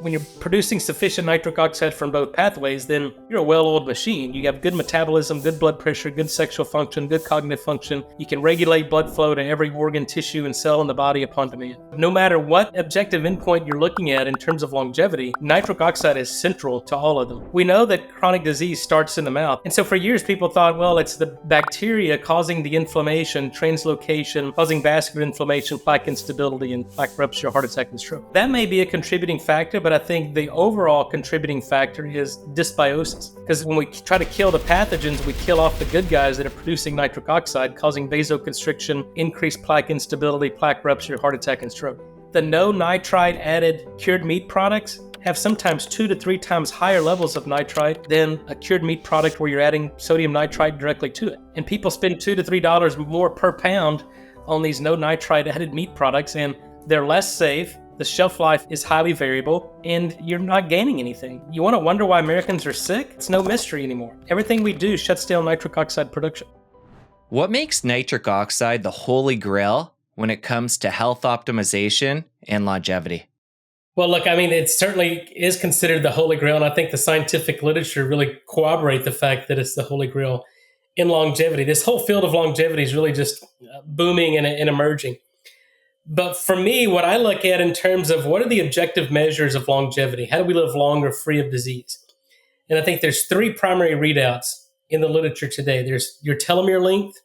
When you're producing sufficient nitric oxide from both pathways, then you're a well-oiled machine. You have good metabolism, good blood pressure, good sexual function, good cognitive function. You can regulate blood flow to every organ, tissue, and cell in the body upon demand. No matter what objective endpoint you're looking at in terms of longevity, nitric oxide is central to all of them. We know that chronic disease starts in the mouth. And so for years, people thought, well, it's the bacteria causing the inflammation, translocation, causing vascular inflammation, plaque instability, and plaque rupture, heart attack, and stroke. That may be a contributing factor, but I think the overall contributing factor is dysbiosis. Because when we try to kill the pathogens, we kill off the good guys that are producing nitric oxide, causing vasoconstriction, increased plaque instability, plaque rupture, heart attack, and stroke. The no nitrite added cured meat products have sometimes 2 to 3 times higher levels of nitrite than a cured meat product where you're adding sodium nitrite directly to it. And people spend $2 to $3 more per pound on these no nitrite added meat products, and they're less safe. The shelf life is highly variable, and you're not gaining anything. You want to wonder why Americans are sick? It's no mystery anymore. Everything we do shuts down nitric oxide production. What makes nitric oxide the holy grail when it comes to health optimization and longevity? Well, look, I mean, it certainly is considered the holy grail, and I think the scientific literature really corroborate the fact that it's the holy grail in longevity. This whole field of longevity is really just booming and emerging. But for me, what I look at in terms of what are the objective measures of longevity? How do we live longer free of disease? And I think there's 3 primary readouts in the literature today. There's your telomere length.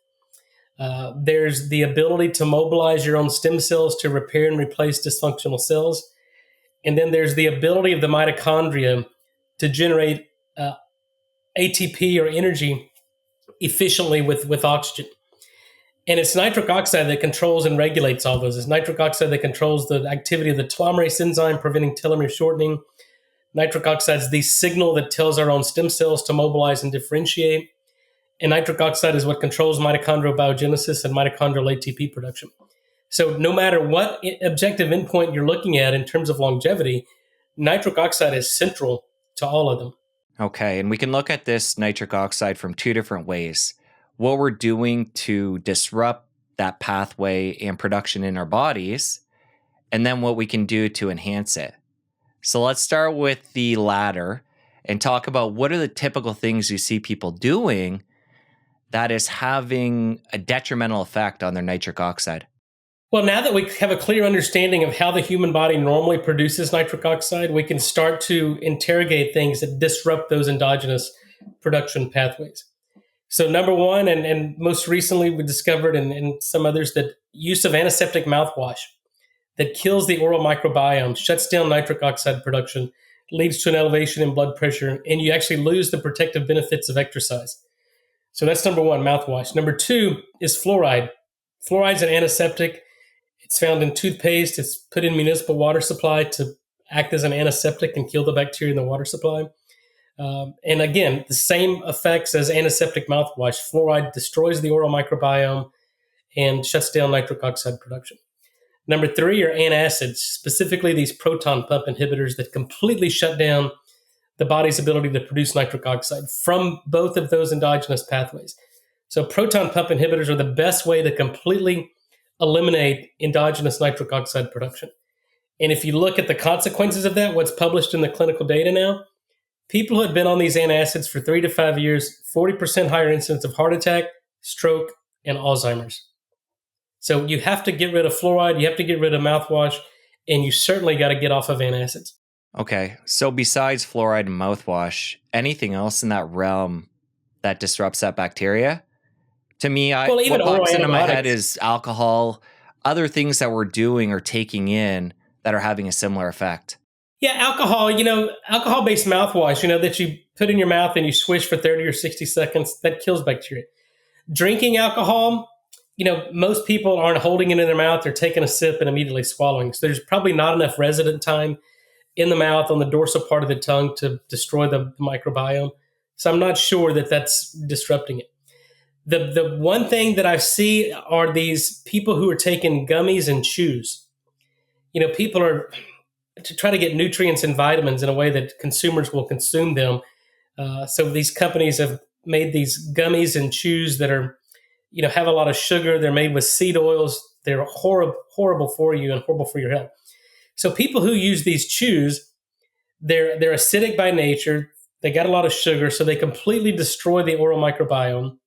There's the ability to mobilize your own stem cells to repair and replace dysfunctional cells. And then there's the ability of the mitochondria to generate ATP or energy efficiently with oxygen. And it's nitric oxide that controls and regulates all those. It's nitric oxide that controls the activity of the telomerase enzyme, preventing telomere shortening. Nitric oxide is the signal that tells our own stem cells to mobilize and differentiate. And nitric oxide is what controls mitochondrial biogenesis and mitochondrial ATP production. So no matter what objective endpoint you're looking at in terms of longevity, nitric oxide is central to all of them. Okay, and we can look at this nitric oxide from 2 different ways. What we're doing to disrupt that pathway and production in our bodies, and then what we can do to enhance it. So let's start with the latter and talk about what are the typical things you see people doing that is having a detrimental effect on their nitric oxide. Well, now that we have a clear understanding of how the human body normally produces nitric oxide, we can start to interrogate things that disrupt those endogenous production pathways. So number one, and most recently we discovered, and some others, that use of antiseptic mouthwash that kills the oral microbiome, shuts down nitric oxide production, leads to an elevation in blood pressure, and you actually lose the protective benefits of exercise. So that's number one, mouthwash. Number 2 is fluoride. Fluoride's an antiseptic. It's found in toothpaste. It's put in municipal water supply to act as an antiseptic and kill the bacteria in the water supply. And again, the same effects as antiseptic mouthwash. Fluoride destroys the oral microbiome and shuts down nitric oxide production. Number 3 are antacids, specifically these proton pump inhibitors that completely shut down the body's ability to produce nitric oxide from both of those endogenous pathways. So proton pump inhibitors are the best way to completely eliminate endogenous nitric oxide production. And if you look at the consequences of that, what's published in the clinical data now, people who had been on these antacids for 3 to 5 years, 40% higher incidence of heart attack, stroke, and Alzheimer's. So you have to get rid of fluoride, you have to get rid of mouthwash, and you certainly got to get off of antacids. Okay, so besides fluoride and mouthwash, anything else in that realm that disrupts that bacteria? To me, what pops into my head is alcohol, other things that we're doing or taking in that are having a similar effect. Yeah, alcohol, alcohol-based mouthwash, that you put in your mouth and you swish for 30 or 60 seconds, that kills bacteria. Drinking alcohol, most people aren't holding it in their mouth. They're taking a sip and immediately swallowing. So there's probably not enough resident time in the mouth on the dorsal part of the tongue to destroy the microbiome. So I'm not sure that that's disrupting it. The one thing that I see are these people who are taking gummies and chews. People are to try to get nutrients and vitamins in a way that consumers will consume them. So these companies have made these gummies and chews that are, have a lot of sugar. They're made with seed oils. They're horrible for you and horrible for your health. So people who use these chews They're acidic by nature. They got a lot of sugar, so they completely destroy the oral microbiome.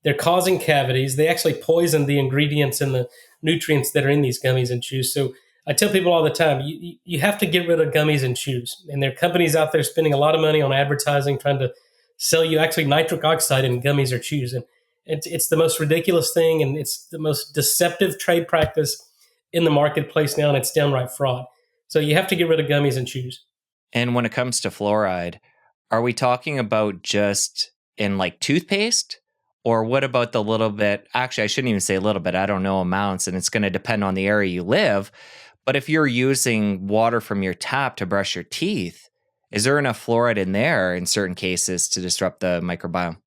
They're causing cavities. They actually poison the ingredients and the nutrients that are in these gummies and chews. So I tell people all the time, you have to get rid of gummies and chews. And there are companies out there spending a lot of money on advertising, trying to sell you actually nitric oxide in gummies or chews. And it's the most ridiculous thing, and it's the most deceptive trade practice in the marketplace now, and it's downright fraud. So you have to get rid of gummies and chews. And when it comes to fluoride, are we talking about just in like toothpaste? Or what about the little bit? Actually, I shouldn't even say a little bit. I don't know amounts, and it's going to depend on the area you live. But if you're using water from your tap to brush your teeth, is there enough fluoride in there in certain cases to disrupt the microbiome?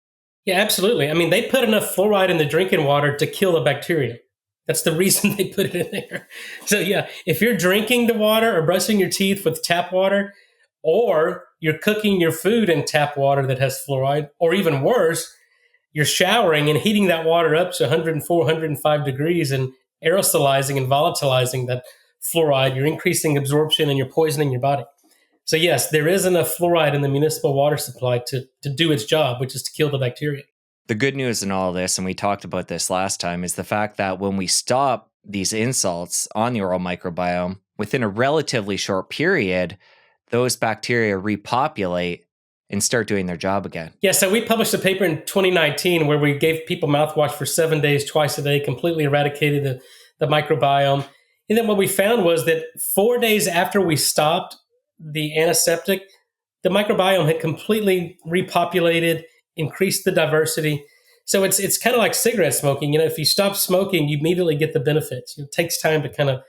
Yeah, absolutely. I mean, they put enough fluoride in the drinking water to kill the bacteria. That's the reason they put it in there. So yeah, if you're drinking the water or brushing your teeth with tap water, or you're cooking your food in tap water that has fluoride, or even worse, you're showering and heating that water up to 104, 105 degrees and aerosolizing and volatilizing that fluoride, you're increasing absorption and you're poisoning your body. So yes, there is enough fluoride in the municipal water supply to do its job, which is to kill the bacteria. The good news in all this, and we talked about this last time, is the fact that when we stop these insults on the oral microbiome, within a relatively short period, those bacteria repopulate and start doing their job again. Yeah, so we published a paper in 2019 where we gave people mouthwash for 7 days, twice a day, completely eradicated the microbiome. And then what we found was that 4 days after we stopped the antiseptic, the microbiome had completely repopulated, increased the diversity. So it's kind of like cigarette smoking. If you stop smoking, you immediately get the benefits. It takes time to kind of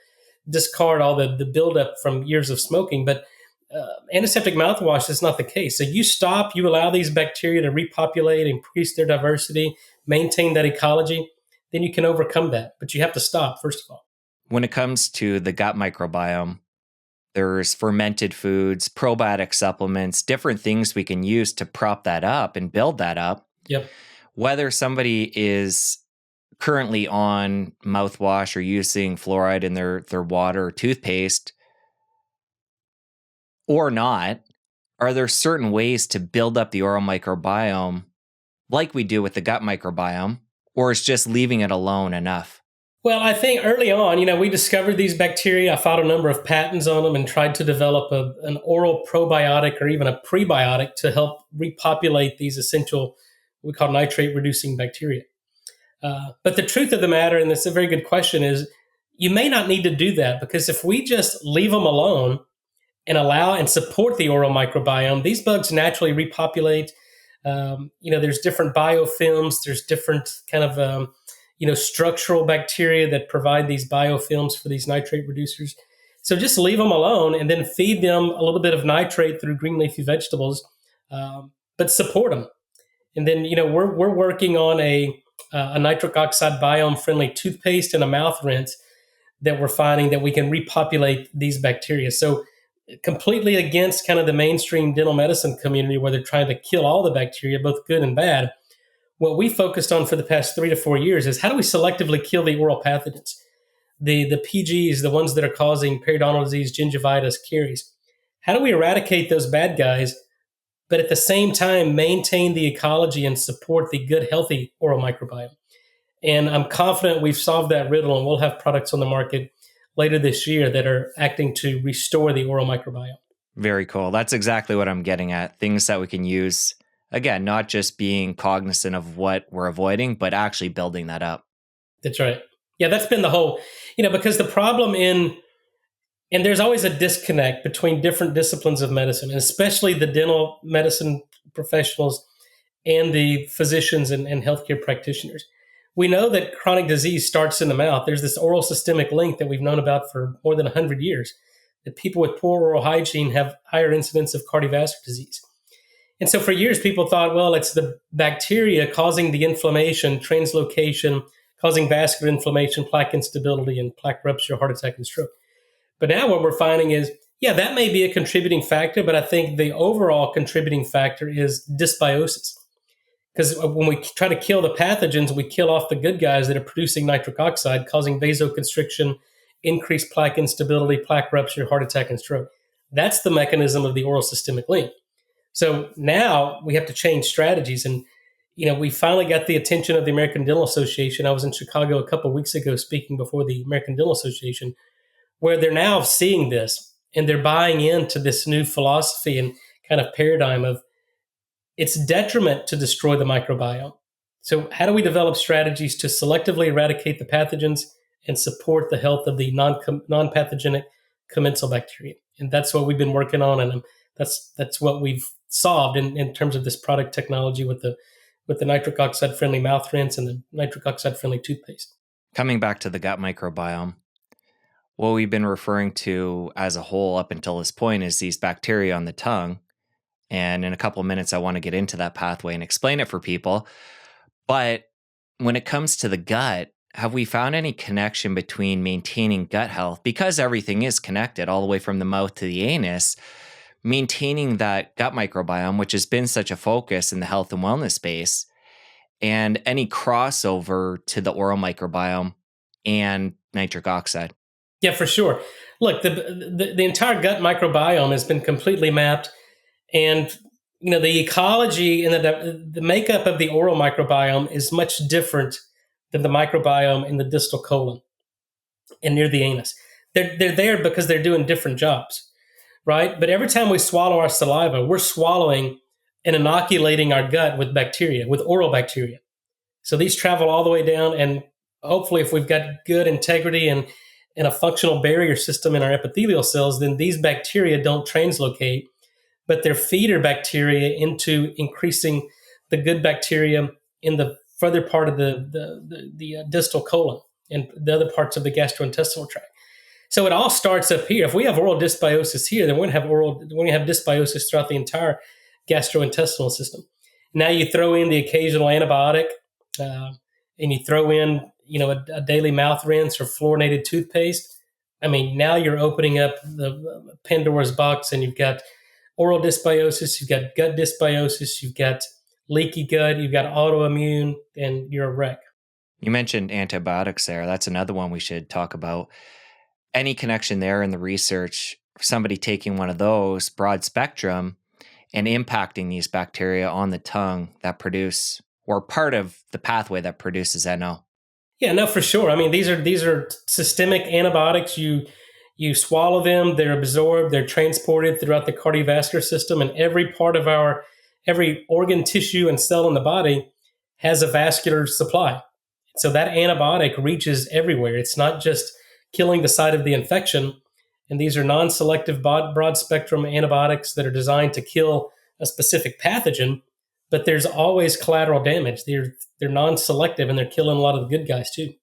discard all the buildup from years of smoking, but antiseptic mouthwash is not the case. So you stop, you allow these bacteria to repopulate, increase their diversity, maintain that ecology, then you can overcome that. But you have to stop, first of all. When it comes to the gut microbiome, there's fermented foods, probiotic supplements, different things we can use to prop that up and build that up. Yep. Whether somebody is currently on mouthwash or using fluoride in their water or toothpaste or not, are there certain ways to build up the oral microbiome like we do with the gut microbiome, or is just leaving it alone enough? Well, I think early on, we discovered these bacteria. I filed a number of patents on them and tried to develop an oral probiotic or even a prebiotic to help repopulate these essential, what we call nitrate-reducing bacteria. But the truth of the matter, and it's a very good question, is you may not need to do that, because if we just leave them alone and allow and support the oral microbiome, these bugs naturally repopulate. There's different biofilms. There's different kind of structural bacteria that provide these biofilms for these nitrate reducers. So just leave them alone and then feed them a little bit of nitrate through green leafy vegetables, but support them. And then, we're working on a nitric oxide biome-friendly toothpaste and a mouth rinse that we're finding that we can repopulate these bacteria. So completely against kind of the mainstream dental medicine community where they're trying to kill all the bacteria, both good and bad. What we focused on for the past 3 to 4 years is how do we selectively kill the oral pathogens, the PGs, the ones that are causing periodontal disease, gingivitis, caries. How do we eradicate those bad guys, but at the same time maintain the ecology and support the good, healthy oral microbiome? And I'm confident we've solved that riddle, and we'll have products on the market later this year that are acting to restore the oral microbiome. Very cool. That's exactly what I'm getting at. Things that we can use. Again, not just being cognizant of what we're avoiding, but actually building that up. That's right. Yeah, that's been the whole, because the problem and there's always a disconnect between different disciplines of medicine, and especially the dental medicine professionals and the physicians and healthcare practitioners. We know that chronic disease starts in the mouth. There's this oral systemic link that we've known about for more than 100 years, that people with poor oral hygiene have higher incidence of cardiovascular disease. And so for years, people thought, well, it's the bacteria causing the inflammation, translocation, causing vascular inflammation, plaque instability, and plaque rupture, heart attack, and stroke. But now what we're finding is, yeah, that may be a contributing factor, but I think the overall contributing factor is dysbiosis. Because when we try to kill the pathogens, we kill off the good guys that are producing nitric oxide, causing vasoconstriction, increased plaque instability, plaque rupture, heart attack, and stroke. That's the mechanism of the oral systemic link. So now we have to change strategies. And, we finally got the attention of the American Dental Association. I was in Chicago a couple of weeks ago speaking before the American Dental Association, where they're now seeing this and they're buying into this new philosophy and kind of paradigm of it's detriment to destroy the microbiome. So how do we develop strategies to selectively eradicate the pathogens and support the health of the non-pathogenic commensal bacteria? And that's what we've been working on, and that's what we've solved in terms of this product technology with the nitric oxide friendly mouth rinse and the nitric oxide friendly toothpaste. Coming back to the gut microbiome, what we've been referring to as a whole up until this point is these bacteria on the tongue. And in a couple of minutes, I want to get into that pathway and explain it for people. But when it comes to the gut, have we found any connection between maintaining gut health? Because everything is connected all the way from the mouth to the anus, maintaining that gut microbiome, which has been such a focus in the health and wellness space, and any crossover to the oral microbiome and nitric oxide. Yeah, for sure. Look, the entire gut microbiome has been completely mapped, and the ecology and the makeup of the oral microbiome is much different than the microbiome in the distal colon and near the anus. They're there because they're doing different jobs, right? But every time we swallow our saliva, we're swallowing and inoculating our gut with bacteria, with oral bacteria. So these travel all the way down, and hopefully if we've got good integrity and a functional barrier system in our epithelial cells, then these bacteria don't translocate, but they're feeder bacteria into increasing the good bacteria in the further part of the distal colon and the other parts of the gastrointestinal tract. So it all starts up here. If we have oral dysbiosis here, then we're going to have dysbiosis throughout the entire gastrointestinal system. Now you throw in the occasional antibiotic, and you throw in a daily mouth rinse or fluorinated toothpaste. I mean, now you're opening up the Pandora's box, and you've got oral dysbiosis, you've got gut dysbiosis, you've got leaky gut, you've got autoimmune, and you're a wreck. You mentioned antibiotics there. That's another one we should talk about. Any connection there in the research, somebody taking one of those broad spectrum and impacting these bacteria on the tongue that produce, or part of the pathway that produces NO? Yeah, no, for sure. I mean, these are systemic antibiotics. You swallow them, they're absorbed, they're transported throughout the cardiovascular system, and every organ, tissue, and cell in the body has a vascular supply. So that antibiotic reaches everywhere. It's not just killing the site of the infection. And these are non-selective broad-spectrum antibiotics that are designed to kill a specific pathogen, but there's always collateral damage. They're non-selective, and they're killing a lot of the good guys too.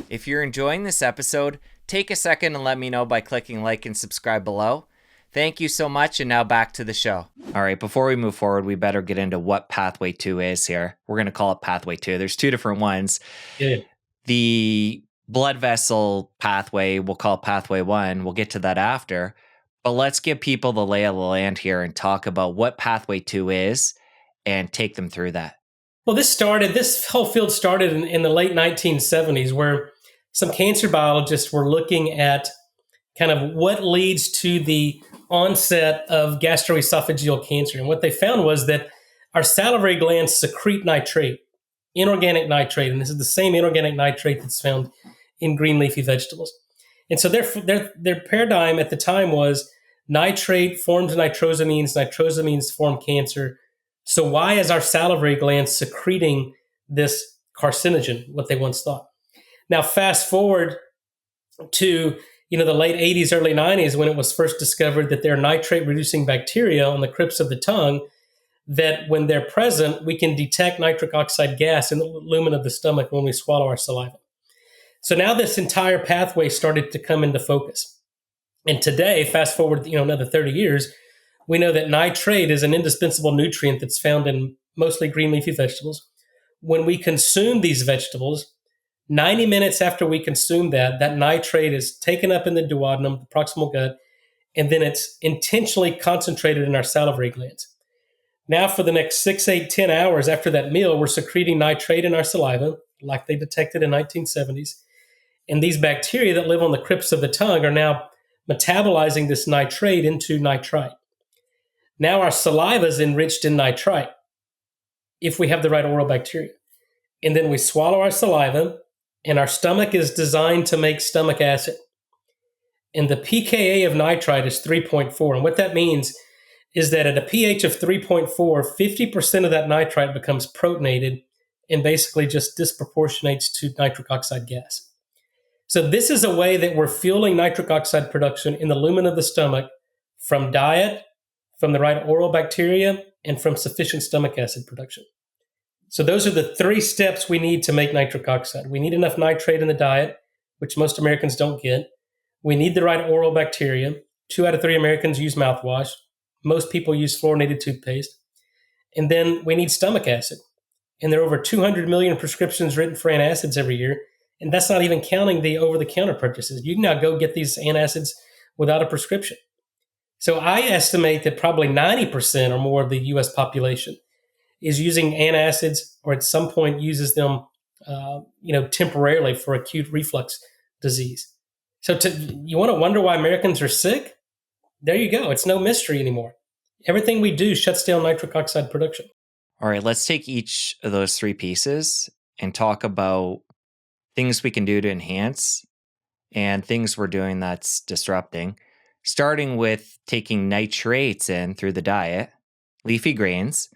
If you're enjoying this episode, take a second and let me know by clicking like and subscribe below. Thank you so much, and now back to the show. All right, before we move forward, we better get into what Pathway 2 is here. We're going to call it Pathway 2. There's two different ones. Yeah. The blood vessel pathway, we'll call Pathway 1. We'll get to that after. But let's give people the lay of the land here and talk about what Pathway 2 is and take them through that. Well, this whole field started in the late 1970s, where some cancer biologists were looking at kind of what leads to the onset of gastroesophageal cancer. And what they found was that our salivary glands secrete nitrate, inorganic nitrate, and this is the same inorganic nitrate that's found in green leafy vegetables. And so their paradigm at the time was nitrate forms nitrosamines, nitrosamines form cancer. So why is our salivary gland secreting this carcinogen, what they once thought? Now, fast forward to the late 80s, early 90s, when it was first discovered that there are nitrate-reducing bacteria on the crypts of the tongue, that when they're present, we can detect nitric oxide gas in the lumen of the stomach when we swallow our saliva. So now this entire pathway started to come into focus. And today, fast forward another 30 years, we know that nitrate is an indispensable nutrient that's found in mostly green leafy vegetables. When we consume these vegetables, 90 minutes after we consume that nitrate is taken up in the duodenum, the proximal gut, and then it's intentionally concentrated in our salivary glands. Now for the next 6, 8, 10 hours after that meal, we're secreting nitrate in our saliva, like they detected in 1970s. And these bacteria that live on the crypts of the tongue are now metabolizing this nitrate into nitrite. Now our saliva is enriched in nitrite if we have the right oral bacteria. And then we swallow our saliva, and our stomach is designed to make stomach acid. And the pKa of nitrite is 3.4. And what that means is that at a pH of 3.4, 50% of that nitrite becomes protonated and basically just disproportionates to nitric oxide gas. So this is a way that we're fueling nitric oxide production in the lumen of the stomach from diet, from the right oral bacteria, and from sufficient stomach acid production. So those are the 3 steps we need to make nitric oxide. We need enough nitrate in the diet, which most Americans don't get. We need the right oral bacteria. 2 out of 3 Americans use mouthwash. Most people use fluorinated toothpaste. And then we need stomach acid. And there are over 200 million prescriptions written for antacids every year. And that's not even counting the over-the-counter purchases. You can now go get these antacids without a prescription. So I estimate that probably 90% or more of the U.S. population is using antacids, or at some point uses them, temporarily for acute reflux disease. So you want to wonder why Americans are sick? There you go. It's no mystery anymore. Everything we do shuts down nitric oxide production. All right, let's take each of those 3 pieces and talk about things we can do to enhance and things we're doing that's disrupting. Starting with taking nitrates in through the diet, leafy grains.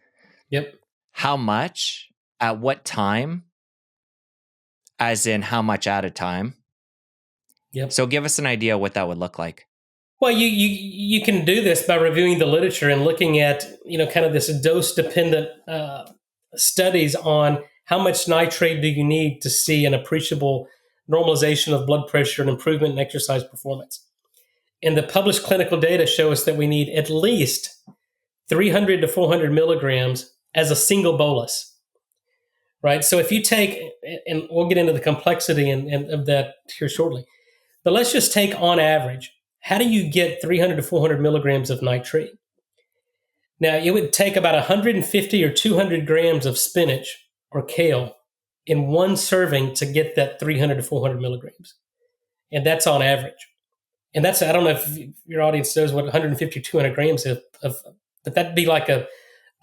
Yep. How much, at what time, as in how much at a time? Yep. So give us an idea what that would look like. Well, you can do this by reviewing the literature and looking at, kind of this dose-dependent studies on how much nitrate do you need to see an appreciable normalization of blood pressure and improvement in exercise performance. And the published clinical data show us that we need at least 300 to 400 milligrams as a single bolus, right? So if you take, and we'll get into the complexity and of that here shortly, but let's just take on average, how do you get 300 to 400 milligrams of nitrate? Now, it would take about 150 or 200 grams of spinach or kale in one serving to get that 300 to 400 milligrams. And that's on average. And that's, I don't know if your audience knows what 150, 200 grams of but that'd be like a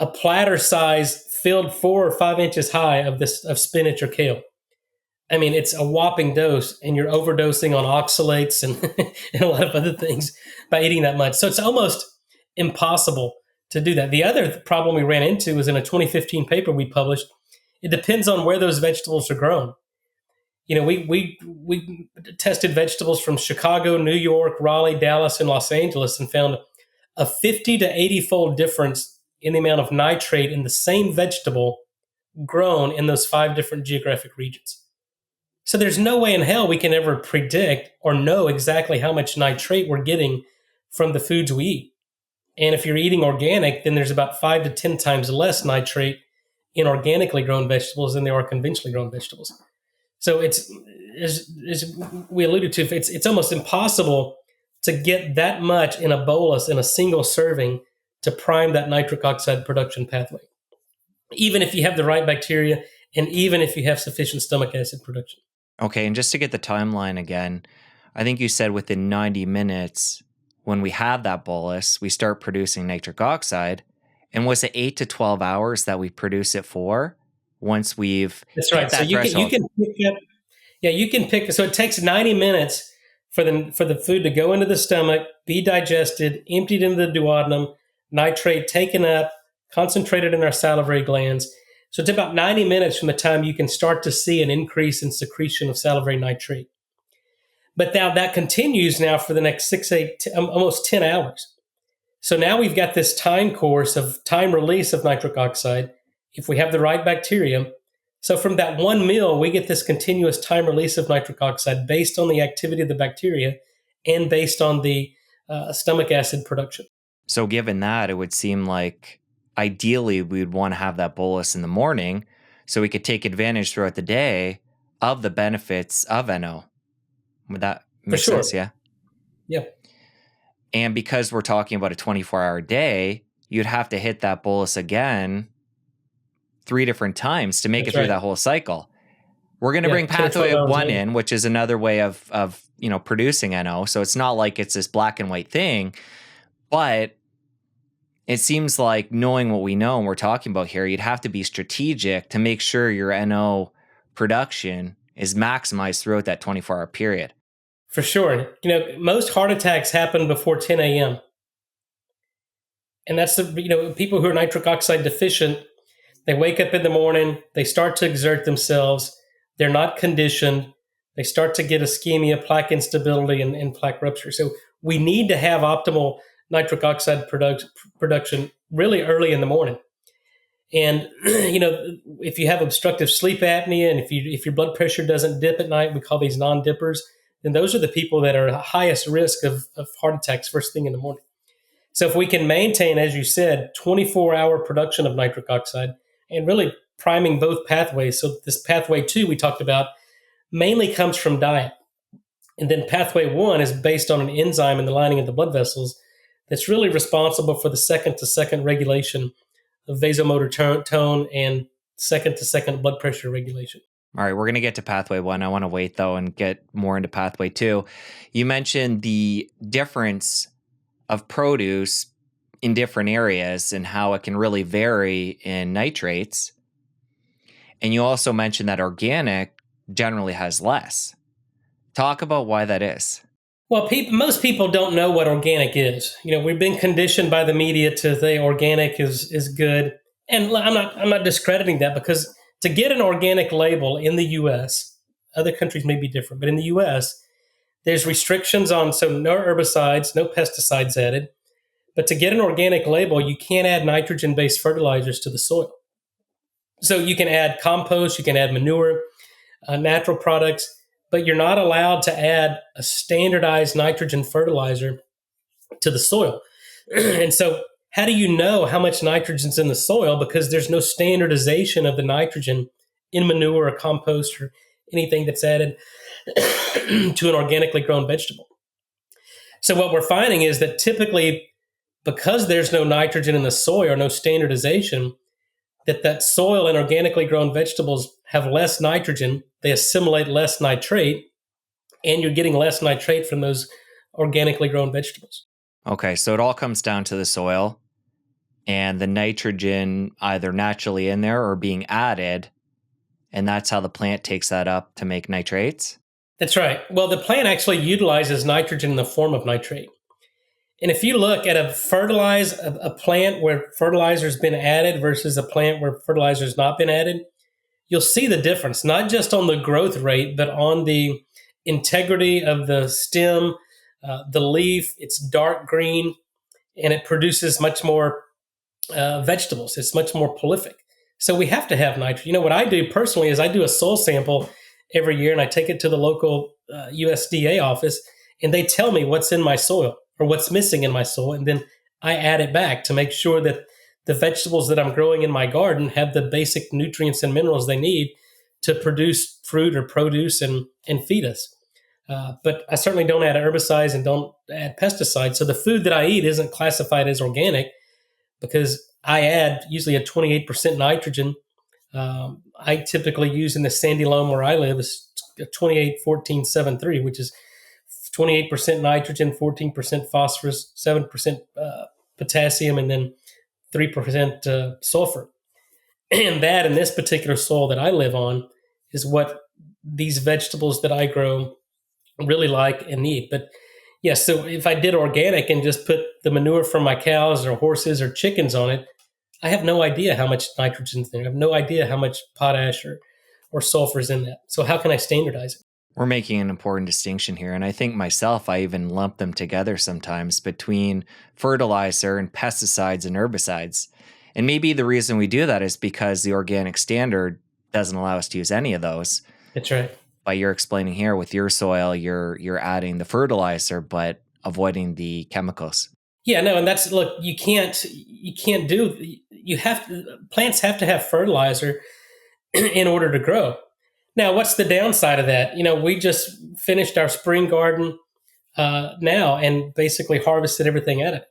platter size filled 4 or 5 inches high of spinach or kale. I mean, it's a whopping dose, and you're overdosing on oxalates and, and a lot of other things by eating that much. So it's almost impossible to do that. The other problem we ran into was in a 2015 paper we published. It depends on where those vegetables are grown. We tested vegetables from Chicago, New York, Raleigh, Dallas, and Los Angeles and found a 50 to 80-fold difference in the amount of nitrate in the same vegetable grown in those 5 different geographic regions. So there's no way in hell we can ever predict or know exactly how much nitrate we're getting from the foods we eat. And if you're eating organic, then there's about 5 to 10 times less nitrate in organically grown vegetables than there are conventionally grown vegetables. So it's, as we alluded to, it's almost impossible to get that much in a bolus in a single serving to prime that nitric oxide production pathway, even if you have the right bacteria and even if you have sufficient stomach acid production. Okay, and just to get the timeline again, I think you said within 90 minutes, when we have that bolus, we start producing nitric oxide. And was it 8 to 12 hours that we produce it for once we've That's right. hit that so you threshold? can pick up, you can pick. So it takes 90 minutes for the food to go into the stomach, be digested, emptied into the duodenum, nitrate taken up, concentrated in our salivary glands. So it's about 90 minutes from the time you can start to see an increase in secretion of salivary nitrate. But now that continues now for the next 6, 8, almost 10 hours. So now we've got this time course of time release of nitric oxide if we have the right bacteria. So from that one meal, we get this continuous time release of nitric oxide based on the activity of the bacteria and based on the stomach acid production. So given that, it would seem like ideally we would want to have that bolus in the morning so we could take advantage throughout the day of the benefits of NO. Would that make sense? Yeah. Yeah. And because we're talking about a 24-hour day, you'd have to hit that bolus again 3 different times to make it through that whole cycle. We're going to bring pathway 1 in, which is another way of producing NO. So it's not like it's this black and white thing, but it seems like knowing what we know and we're talking about here, you'd have to be strategic to make sure your NO production is maximized throughout that 24-hour period. For sure. Most heart attacks happen before 10 a.m. And that's people who are nitric oxide deficient, they wake up in the morning, they start to exert themselves, they're not conditioned, they start to get ischemia, plaque instability, and plaque rupture. So we need to have optimal nitric oxide production really early in the morning. And, if you have obstructive sleep apnea and if your blood pressure doesn't dip at night, we call these non-dippers, then those are the people that are highest risk of heart attacks first thing in the morning. So if we can maintain, as you said, 24-hour production of nitric oxide and really priming both pathways. So this pathway 2 we talked about mainly comes from diet. And then pathway 1 is based on an enzyme in the lining of the blood vessels that's really responsible for the second-to-second regulation of vasomotor tone and second-to-second blood pressure regulation. All right, we're going to get to pathway 1. I want to wait, though, and get more into pathway 2. You mentioned the difference of produce in different areas and how it can really vary in nitrates. And you also mentioned that organic generally has less. Talk about why that is. Well, most people don't know what organic is. We've been conditioned by the media to say organic is good. And I'm not discrediting that, because to get an organic label in the U.S., other countries may be different, but in the U.S., there's restrictions on, so no herbicides, no pesticides added. But to get an organic label, you can't add nitrogen-based fertilizers to the soil. So you can add compost, you can add manure, natural products, but you're not allowed to add a standardized nitrogen fertilizer to the soil. And so how do you know how much nitrogen's in the soil? Because there's no standardization of the nitrogen in manure or compost or anything that's added to an organically grown vegetable. So what we're finding is that typically, because there's no nitrogen in the soil or no standardization, that soil and organically grown vegetables have less nitrogen, they assimilate less nitrate, and you're getting less nitrate from those organically grown vegetables. Okay, so it all comes down to the soil and the nitrogen either naturally in there or being added, and that's how the plant takes that up to make nitrates? That's right. Well, the plant actually utilizes nitrogen in the form of nitrate. And if you look at a plant where fertilizer has been added versus a plant where fertilizer has not been added, you'll see the difference, not just on the growth rate, but on the integrity of the stem, the leaf. It's dark green, and it produces much more vegetables. It's much more prolific. So we have to have nitrogen. What I do personally is I do a soil sample every year, and I take it to the local USDA office, and they tell me what's in my soil or what's missing in my soil, and then I add it back to make sure that the vegetables that I'm growing in my garden have the basic nutrients and minerals they need to produce fruit or produce and feed us. But I certainly don't add herbicides and don't add pesticides. So the food that I eat isn't classified as organic because I add usually a 28% nitrogen. I typically use in the sandy loam where I live is a 28-14-7-3, which is 28% nitrogen, 14% phosphorus, 7% potassium, and then 3% sulfur. And that, in this particular soil that I live on, is what these vegetables that I grow really like and need. But yes, so if I did organic and just put the manure from my cows or horses or chickens on it, I have no idea how much nitrogen's there. I have no idea how much potash or sulfur is in that. So how can I standardize it? We're making an important distinction here. And I think myself, I even lump them together sometimes between fertilizer and pesticides and herbicides. And maybe the reason we do that is because the organic standard doesn't allow us to use any of those. That's right. But you're explaining here with your soil, you're adding the fertilizer, but avoiding the chemicals. Yeah, no, and that's, look, plants have to have fertilizer in order to grow. Now, what's the downside of that? We just finished our spring garden now and basically harvested everything out of it.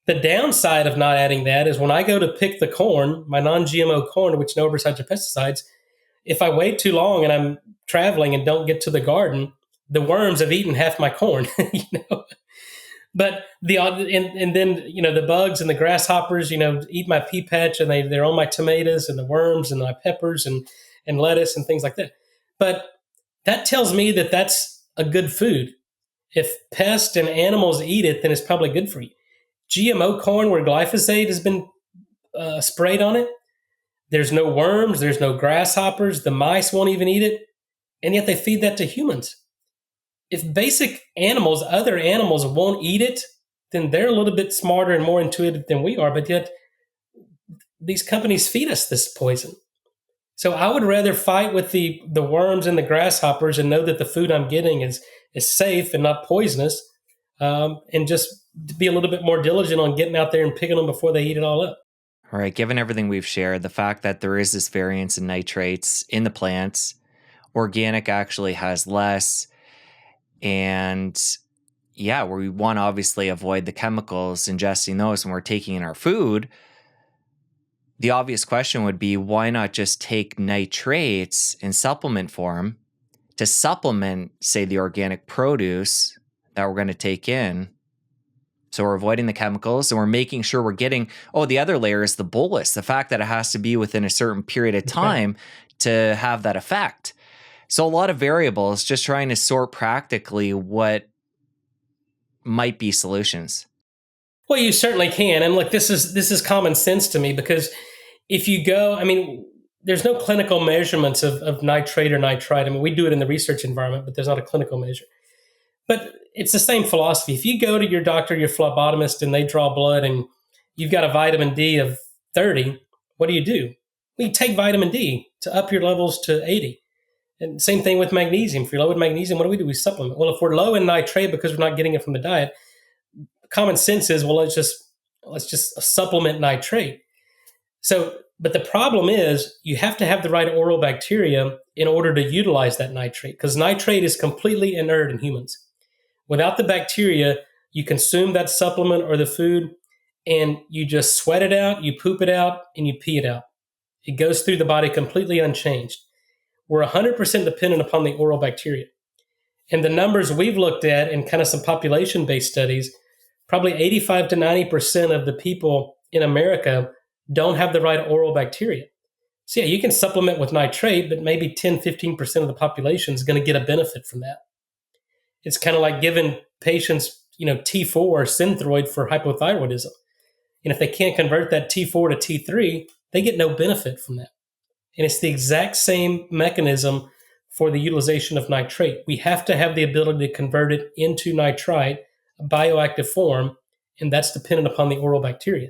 The downside of not adding that is when I go to pick the corn, my non-GMO corn, which no herbicides or pesticides, if I wait too long and I'm traveling and don't get to the garden, the worms have eaten half my corn, you know. But and then the bugs and the grasshoppers eat my pea patch, and they're on my tomatoes, and the worms and my peppers and lettuce and things like that. But that tells me that that's a good food. If pests and animals eat it, then it's probably good for you. GMO corn where glyphosate has been sprayed on it, there's no worms, there's no grasshoppers, the mice won't even eat it, and yet they feed that to humans. If basic animals, other animals won't eat it, then they're a little bit smarter and more intuitive than we are, but yet these companies feed us this poison. So I would rather fight with the worms and the grasshoppers and know that the food I'm getting is safe and not poisonous, and just be a little bit more diligent on getting out there and picking them before they eat it all up. All right, given everything we've shared, the fact that there is this variance in nitrates in the plants, organic actually has less. And yeah, we want to obviously avoid the chemicals, ingesting those when we're taking in our food. The obvious question would be, why not just take nitrates in supplement form to supplement, say, the organic produce that we're going to take in? So we're avoiding the chemicals, and we're making sure we're getting, the other layer is the bolus, the fact that it has to be within a certain period of time to have that effect. So a lot of variables, just trying to sort practically what might be solutions. Well, you certainly can. And look, this is common sense to me, because if you go, there's no clinical measurements of nitrate or nitrite. We do it in the research environment, but there's not a clinical measure. But it's the same philosophy. If you go to your doctor, your phlebotomist, and they draw blood and you've got a vitamin D of 30, what do? Well, you take vitamin D to up your levels to 80. And same thing with magnesium. If you're low in magnesium, what do? We supplement. Well, if we're low in nitrate because we're not getting it from the diet, common sense is, well, let's just supplement nitrate. So, but the problem is you have to have the right oral bacteria in order to utilize that nitrate, because nitrate is completely inert in humans. Without the bacteria, you consume that supplement or the food, and you just sweat it out, you poop it out, and you pee it out. It goes through the body completely unchanged. We're 100% dependent upon the oral bacteria. And the numbers we've looked at in kind of some population-based studies, probably 85 to 90% of the people in America don't have the right oral bacteria. So yeah, you can supplement with nitrate, but maybe 10, 15% of the population is going to get a benefit from that. It's kind of like giving patients, T4 or Synthroid for hypothyroidism. And if they can't convert that T4 to T3, they get no benefit from that. And it's the exact same mechanism for the utilization of nitrate. We have to have the ability to convert it into nitrite, a bioactive form, and that's dependent upon the oral bacteria.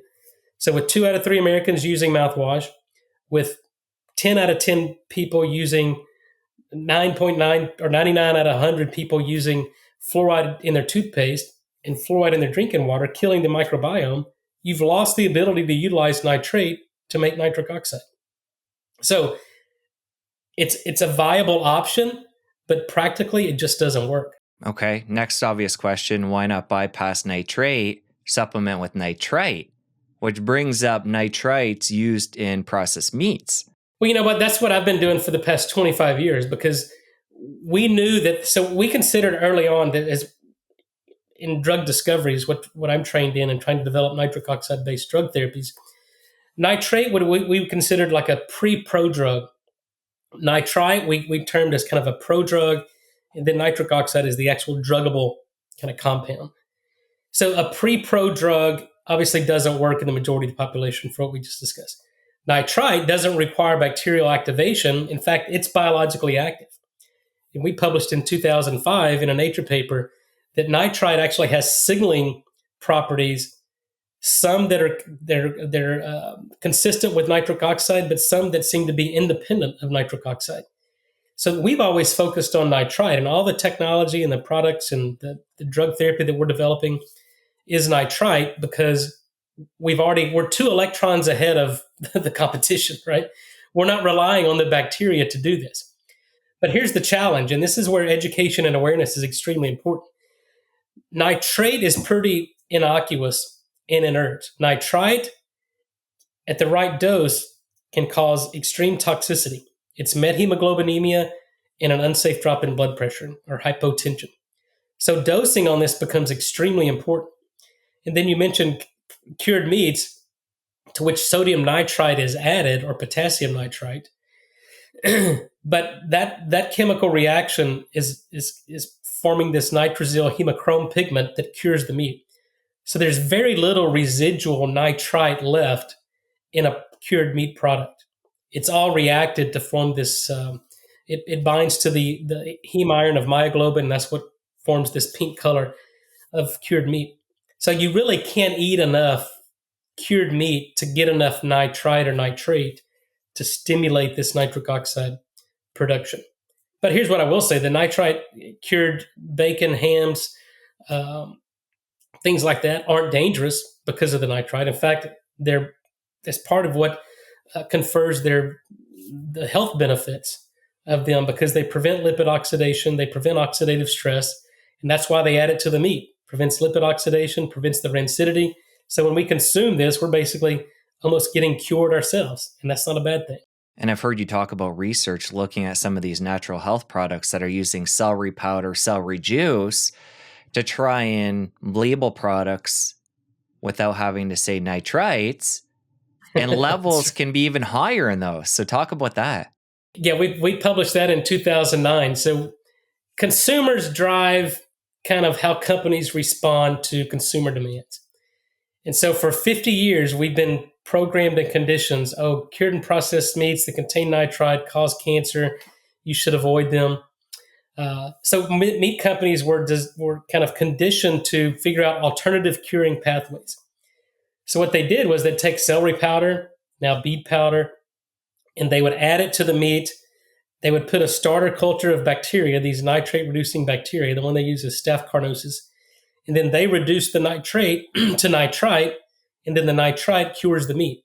So with 2 out of 3 Americans using mouthwash, with 10 out of 10 people using 9.9 or 99 out of 100 people using fluoride in their toothpaste and fluoride in their drinking water, killing the microbiome, you've lost the ability to utilize nitrate to make nitric oxide. So it's a viable option, but practically it just doesn't work. Okay, next obvious question, why not bypass nitrate, supplement with nitrite, which brings up nitrites used in processed meats? Well, you know what? That's what I've been doing for the past 25 years, because we knew that. So we considered early on that, as in drug discoveries, what I'm trained in and trying to develop nitric oxide based drug therapies, nitrate we considered like a pre-prodrug. Nitrite we termed as kind of a prodrug, and then nitric oxide is the actual druggable kind of compound. So a pre-prodrug obviously doesn't work in the majority of the population for what we just discussed. Nitrite doesn't require bacterial activation. In fact, it's biologically active. And we published in 2005 in a Nature paper that nitrite actually has signaling properties, some that are consistent with nitric oxide, but some that seem to be independent of nitric oxide. So we've always focused on nitrite, and all the technology and the products and the drug therapy that we're developing is nitrite, because we're 2 electrons ahead of the competition, right? We're not relying on the bacteria to do this. But here's the challenge, and this is where education and awareness is extremely important. Nitrate is pretty innocuous and inert. Nitrite, at the right dose, can cause extreme toxicity. It's methemoglobinemia, and an unsafe drop in blood pressure or hypotension. So dosing on this becomes extremely important. And then you mentioned cured meats to which sodium nitrite is added or potassium nitrite. But that chemical reaction is forming this nitrosyl hemochrome pigment that cures the meat. So there's very little residual nitrite left in a cured meat product. It's all reacted to form this. It binds to the heme iron of myoglobin, and that's what forms this pink color of cured meat. So you really can't eat enough cured meat to get enough nitrite or nitrate to stimulate this nitric oxide production. But here's what I will say: the nitrite cured bacon, hams, things like that aren't dangerous because of the nitrite. In fact, they're as part of what confers the health benefits of them, because they prevent lipid oxidation, they prevent oxidative stress, and that's why they add it to the meat. Prevents lipid oxidation, prevents the rancidity. So when we consume this, we're basically almost getting cured ourselves, and that's not a bad thing. And I've heard you talk about research looking at some of these natural health products that are using celery powder, celery juice to try and label products without having to say nitrites, and levels can be even higher in those. So talk about that. Yeah, we published that in 2009. So consumers drive kind of how companies respond to consumer demands. And so for 50 years, we've been programmed in conditions. Oh, cured and processed meats that contain nitrite cause cancer. You should avoid them. So meat companies were kind of conditioned to figure out alternative curing pathways. So what they did was they'd take celery powder, now beet powder, and they would add it to the meat. They would put a starter culture of bacteria, these nitrate-reducing bacteria. The one they use is Staph carnosus. And then they reduce the nitrate to nitrite, and then the nitrite cures the meat.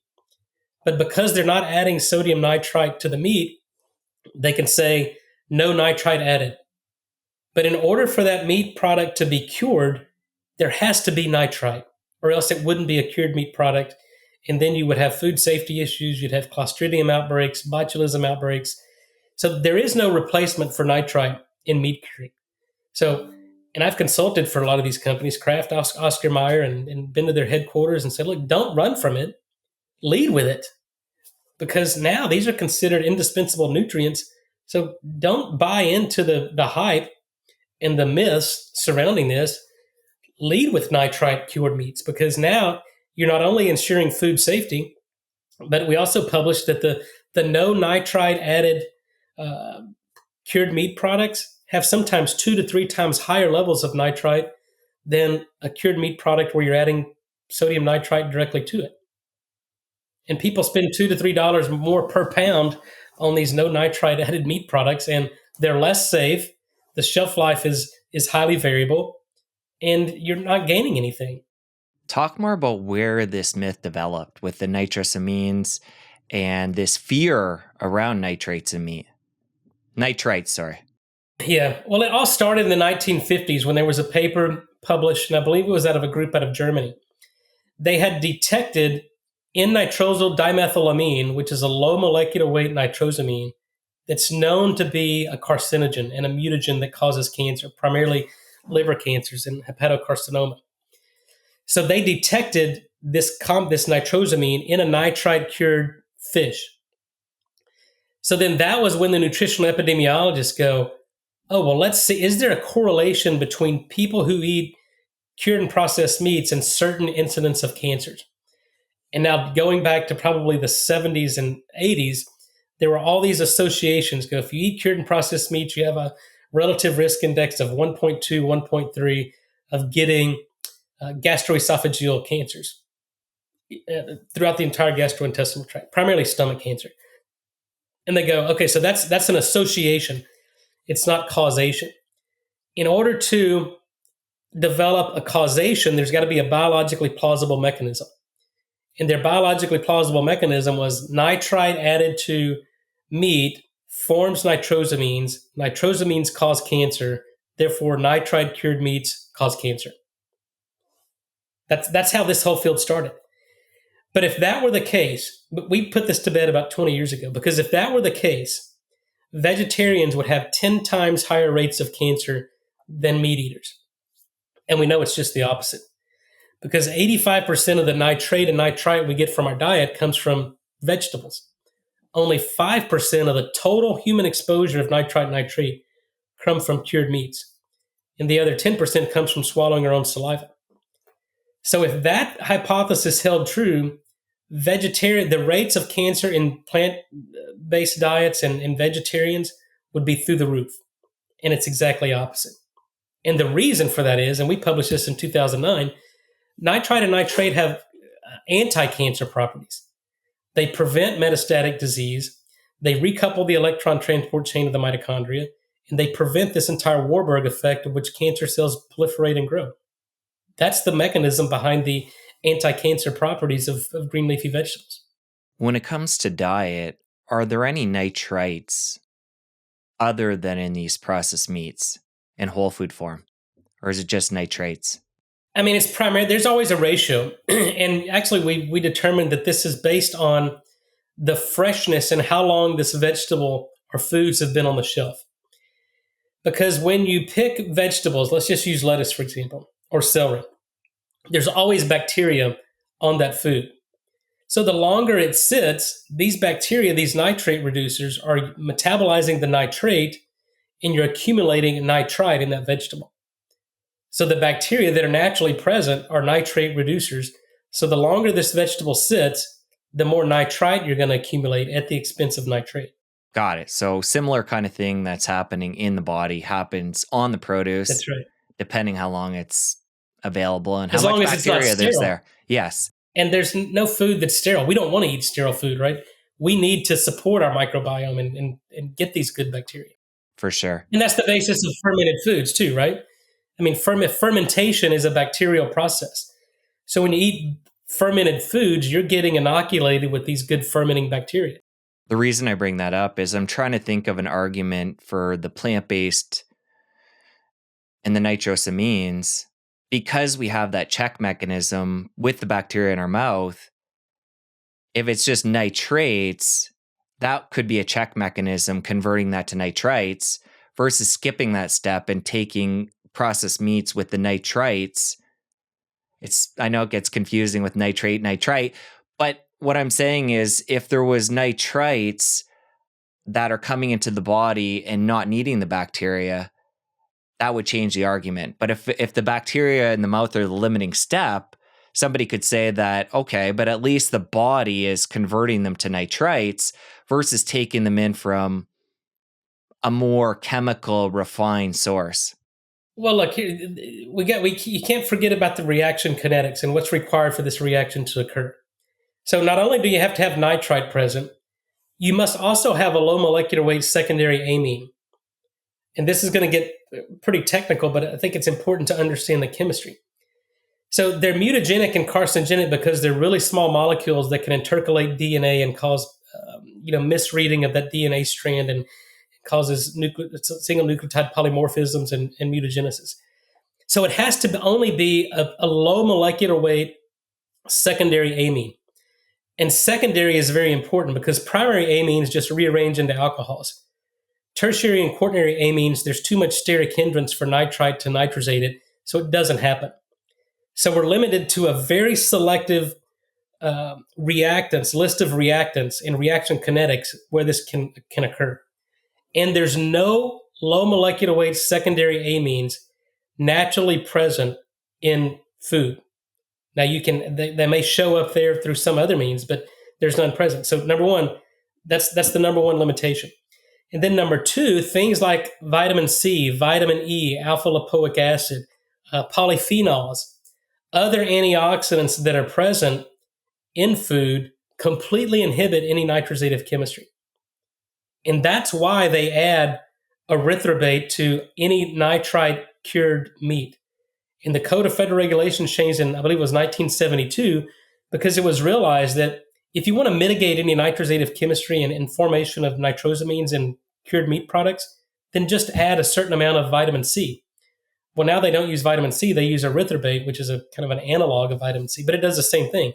But because they're not adding sodium nitrite to the meat, they can say, no nitrite added. But in order for that meat product to be cured, there has to be nitrite, or else it wouldn't be a cured meat product. And then you would have food safety issues. You'd have Clostridium outbreaks, botulism outbreaks. So there is no replacement for nitrite in meat curing. So, and I've consulted for a lot of these companies, Kraft, Oscar Mayer, and been to their headquarters and said, look, don't run from it. Lead with it. Because now these are considered indispensable nutrients. So don't buy into the hype and the myths surrounding this. Lead with nitrite cured meats, because now you're not only ensuring food safety, but we also published that the no nitrite added cured meat products have sometimes 2 to 3 times higher levels of nitrite than a cured meat product where you're adding sodium nitrite directly to it. And people spend $2 to $3 more per pound on these no nitrite added meat products, and they're less safe. The shelf life is highly variable, and you're not gaining anything. Talk more about where this myth developed with the nitrosamines and this fear around nitrates in meat. Nitrites, sorry. Yeah, well, it all started in the 1950s when there was a paper published, and I believe it was out of a group out of Germany. They had detected N-nitrosyl dimethylamine, which is a low molecular weight nitrosamine that's known to be a carcinogen and a mutagen that causes cancer, primarily liver cancers and hepatocarcinoma. So they detected this nitrosamine in a nitrite-cured fish. So then that was when the nutritional epidemiologists go, oh, well, let's see, is there a correlation between people who eat cured and processed meats and certain incidents of cancers? And now going back to probably the 70s and 80s, there were all these associations. If you eat cured and processed meats, you have a relative risk index of 1.2, 1.3 of getting gastroesophageal cancers throughout the entire gastrointestinal tract, primarily stomach cancer. And they go, okay, so that's an association. It's not causation. In order to develop a causation, there's got to be a biologically plausible mechanism. And their biologically plausible mechanism was nitrite added to meat forms nitrosamines. Nitrosamines cause cancer. Therefore, nitrite cured meats cause cancer. That's how this whole field started. But if that were the case, we put this to bed about 20 years ago, because if that were the case, vegetarians would have 10 times higher rates of cancer than meat eaters. And we know it's just the opposite, because 85% of the nitrate and nitrite we get from our diet comes from vegetables. Only 5% of the total human exposure of nitrite and nitrate come from cured meats. And the other 10% comes from swallowing our own saliva. So if that hypothesis held true, the rates of cancer in plant-based diets and vegetarians would be through the roof. And it's exactly opposite. And the reason for that is, and we published this in 2009, nitrite and nitrate have anti-cancer properties. They prevent metastatic disease. They recouple the electron transport chain of the mitochondria, and they prevent this entire Warburg effect of which cancer cells proliferate and grow. That's the mechanism behind the anti-cancer properties of green leafy vegetables. When it comes to diet, are there any nitrites other than in these processed meats in whole food form? Or is it just nitrates? I mean, it's primary. There's always a ratio. And actually, we determined that this is based on the freshness and how long this vegetable or foods have been on the shelf. Because when you pick vegetables, let's just use lettuce, for example, or celery, there's always bacteria on that food. So the longer it sits, these bacteria, these nitrate reducers, are metabolizing the nitrate, and you're accumulating nitrite in that vegetable. So the bacteria that are naturally present are nitrate reducers. So the longer this vegetable sits, the more nitrite you're going to accumulate at the expense of nitrate. Got it. So similar kind of thing that's happening in the body happens on the produce. That's right. Depending how long it's available and how As much long as it's not bacteria there's sterile. there. Yes. And there's no food that's sterile. We don't want to eat sterile food, right? We need to support our microbiome and get these good bacteria. For sure. And that's the basis of fermented foods too, right? I mean, fermentation is a bacterial process. So when you eat fermented foods, you're getting inoculated with these good fermenting bacteria. The reason I bring that up is I'm trying to think of an argument for the plant-based and the nitrosamines. Because we have that check mechanism with the bacteria in our mouth, if it's just nitrates, that could be a check mechanism converting that to nitrites versus skipping that step and taking processed meats with the nitrites. I know it gets confusing with nitrite, but what I'm saying is if there was nitrites that are coming into the body and not needing the bacteria, that would change the argument. But if the bacteria in the mouth are the limiting step, somebody could say that, okay, but at least the body is converting them to nitrites versus taking them in from a more chemical refined source. Well, look, you can't forget about the reaction kinetics and what's required for this reaction to occur. So not only do you have to have nitrite present, you must also have a low molecular weight secondary amine. And this is going to get pretty technical, but I think it's important to understand the chemistry. So they're mutagenic and carcinogenic because they're really small molecules that can intercalate DNA and cause misreading of that DNA strand and causes single nucleotide polymorphisms and mutagenesis. So it has to only be a low molecular weight secondary amine. And secondary is very important because primary amines just rearrange into alcohols. Tertiary and quaternary amines, there's too much steric hindrance for nitrite to nitrizate it, so it doesn't happen. So we're limited to a very selective list of reactants and reaction kinetics where this can occur. And there's no low molecular weight secondary amines naturally present in food. Now they may show up there through some other means, but there's none present. So number one, that's the number one limitation. And then number two, things like vitamin C, vitamin E, alpha lipoic acid, polyphenols, other antioxidants that are present in food completely inhibit any nitrosative chemistry. And that's why they add erythrobate to any nitrite cured meat. And the Code of Federal Regulations changed in, I believe it was 1972, because it was realized that if you want to mitigate any nitrosative chemistry and formation of nitrosamines in cured meat products, then just add a certain amount of vitamin C. Well, now they don't use vitamin C, they use erythrobate, which is a kind of an analog of vitamin C, but it does the same thing.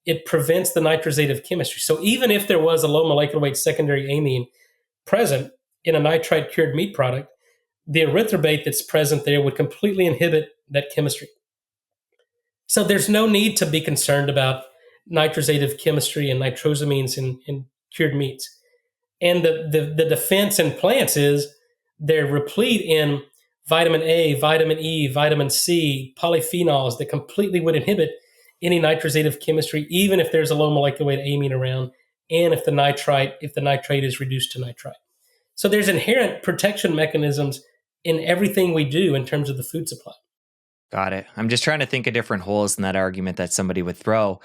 It prevents the nitrosative chemistry. So even if there was a low molecular weight secondary amine present, in a nitrite cured meat product, the erythrobate that's present there would completely inhibit that chemistry. So there's no need to be concerned about nitrosative chemistry and nitrosamines in cured meats. And the defense in plants is they're replete in vitamin A, vitamin E, vitamin C, polyphenols that completely would inhibit any nitrosative chemistry, even if there's a low molecular weight amine around, and if the nitrate is reduced to nitrite. So there's inherent protection mechanisms in everything we do in terms of the food supply. Got it. I'm just trying to think of different holes in that argument that somebody would throw.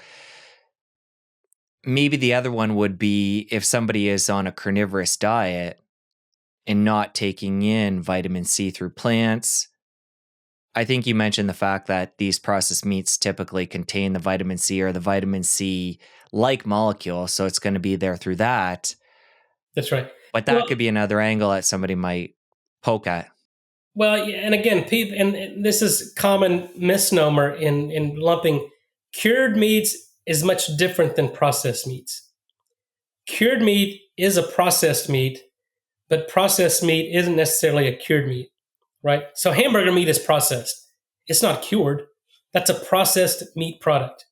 Maybe the other one would be if somebody is on a carnivorous diet and not taking in vitamin C through plants. I think you mentioned the fact that these processed meats typically contain the vitamin C or the vitamin C-like molecule, so it's going to be there through that. That's right. But that could be another angle that somebody might poke at. Well, and again, and this is common misnomer in lumping cured meats is much different than processed meats. Cured meat is a processed meat, but processed meat isn't necessarily a cured meat, right? So hamburger meat is processed. It's not cured. That's a processed meat product.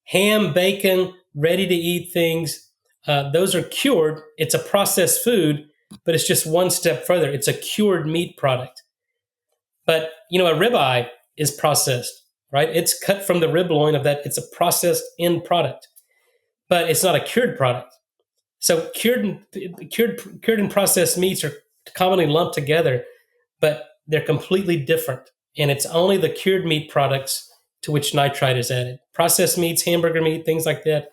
Ham, bacon, ready to eat things, those are cured. It's a processed food, but it's just one step further. It's a cured meat product. But, a ribeye is processed, right? It's cut from the rib loin of that. It's a processed end product, but it's not a cured product. So cured and processed meats are commonly lumped together, but they're completely different. And it's only the cured meat products to which nitrite is added. Processed meats, hamburger meat, things like that,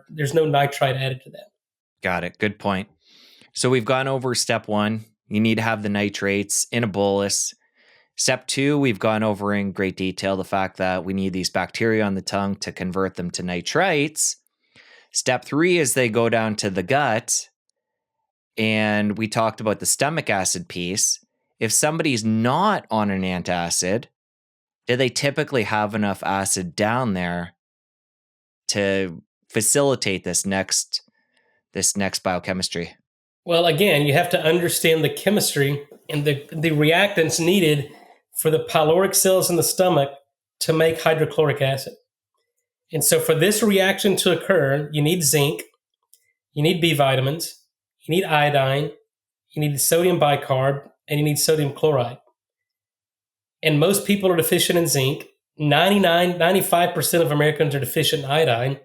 there's no nitrite added to that. Got it. Good point. So we've gone over step 1. You need to have the nitrates in a bolus. Step 2, we've gone over in great detail the fact that we need these bacteria on the tongue to convert them to nitrites. Step 3 is they go down to the gut, and we talked about the stomach acid piece. If somebody's not on an antacid, do they typically have enough acid down there to facilitate this next biochemistry? Well, again, you have to understand the chemistry and the reactants needed for the pyloric cells in the stomach to make hydrochloric acid. And so for this reaction to occur, you need zinc, you need B vitamins, you need iodine, you need sodium bicarb, and you need sodium chloride. And most people are deficient in zinc. 95% of Americans are deficient in iodine.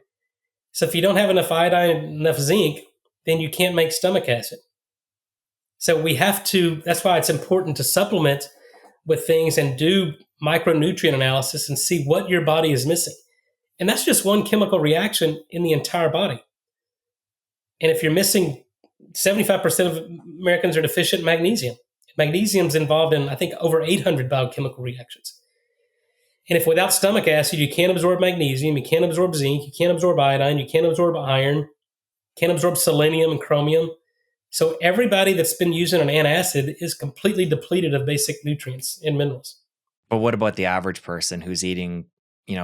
So if you don't have enough iodine and enough zinc, then you can't make stomach acid. So that's why it's important to supplement with things and do micronutrient analysis and see what your body is missing. And that's just one chemical reaction in the entire body. And if you're missing, 75% of Americans are deficient in magnesium. Magnesium's involved in, I think, over 800 biochemical reactions. And if without stomach acid, you can't absorb magnesium, you can't absorb zinc, you can't absorb iodine, you can't absorb iron, can't absorb selenium and chromium. So everybody that's been using an antacid is completely depleted of basic nutrients and minerals. But what about the average person who's eating,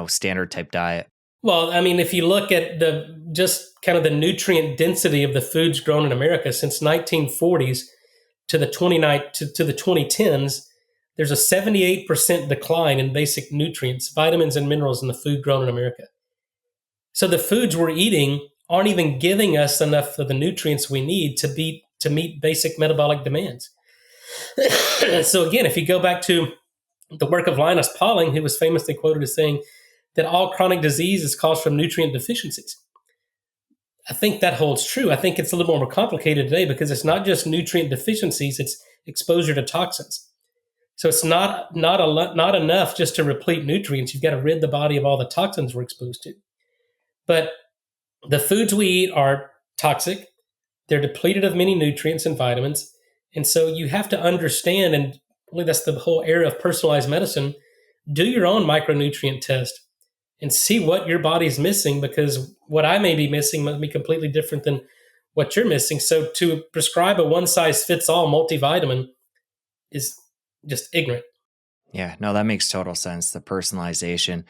standard type diet? Well, I mean, if you look at just kind of the nutrient density of the foods grown in America since 1940s to the 2010s, there's a 78% decline in basic nutrients, vitamins and minerals in the food grown in America. So the foods we're eating aren't even giving us enough of the nutrients we need to meet basic metabolic demands. So again, if you go back to the work of Linus Pauling, who was famously quoted as saying that all chronic disease is caused from nutrient deficiencies. I think that holds true. I think it's a little more complicated today because it's not just nutrient deficiencies, it's exposure to toxins. So it's not enough just to replete nutrients. You've got to rid the body of all the toxins we're exposed to. But the foods we eat are toxic. They're depleted of many nutrients and vitamins. And so you have to understand, and really that's the whole area of personalized medicine, do your own micronutrient test and see what your body's missing, because what I may be missing might be completely different than what you're missing. So to prescribe a one-size-fits-all multivitamin is just ignorant. Yeah, no, that makes total sense, the personalization.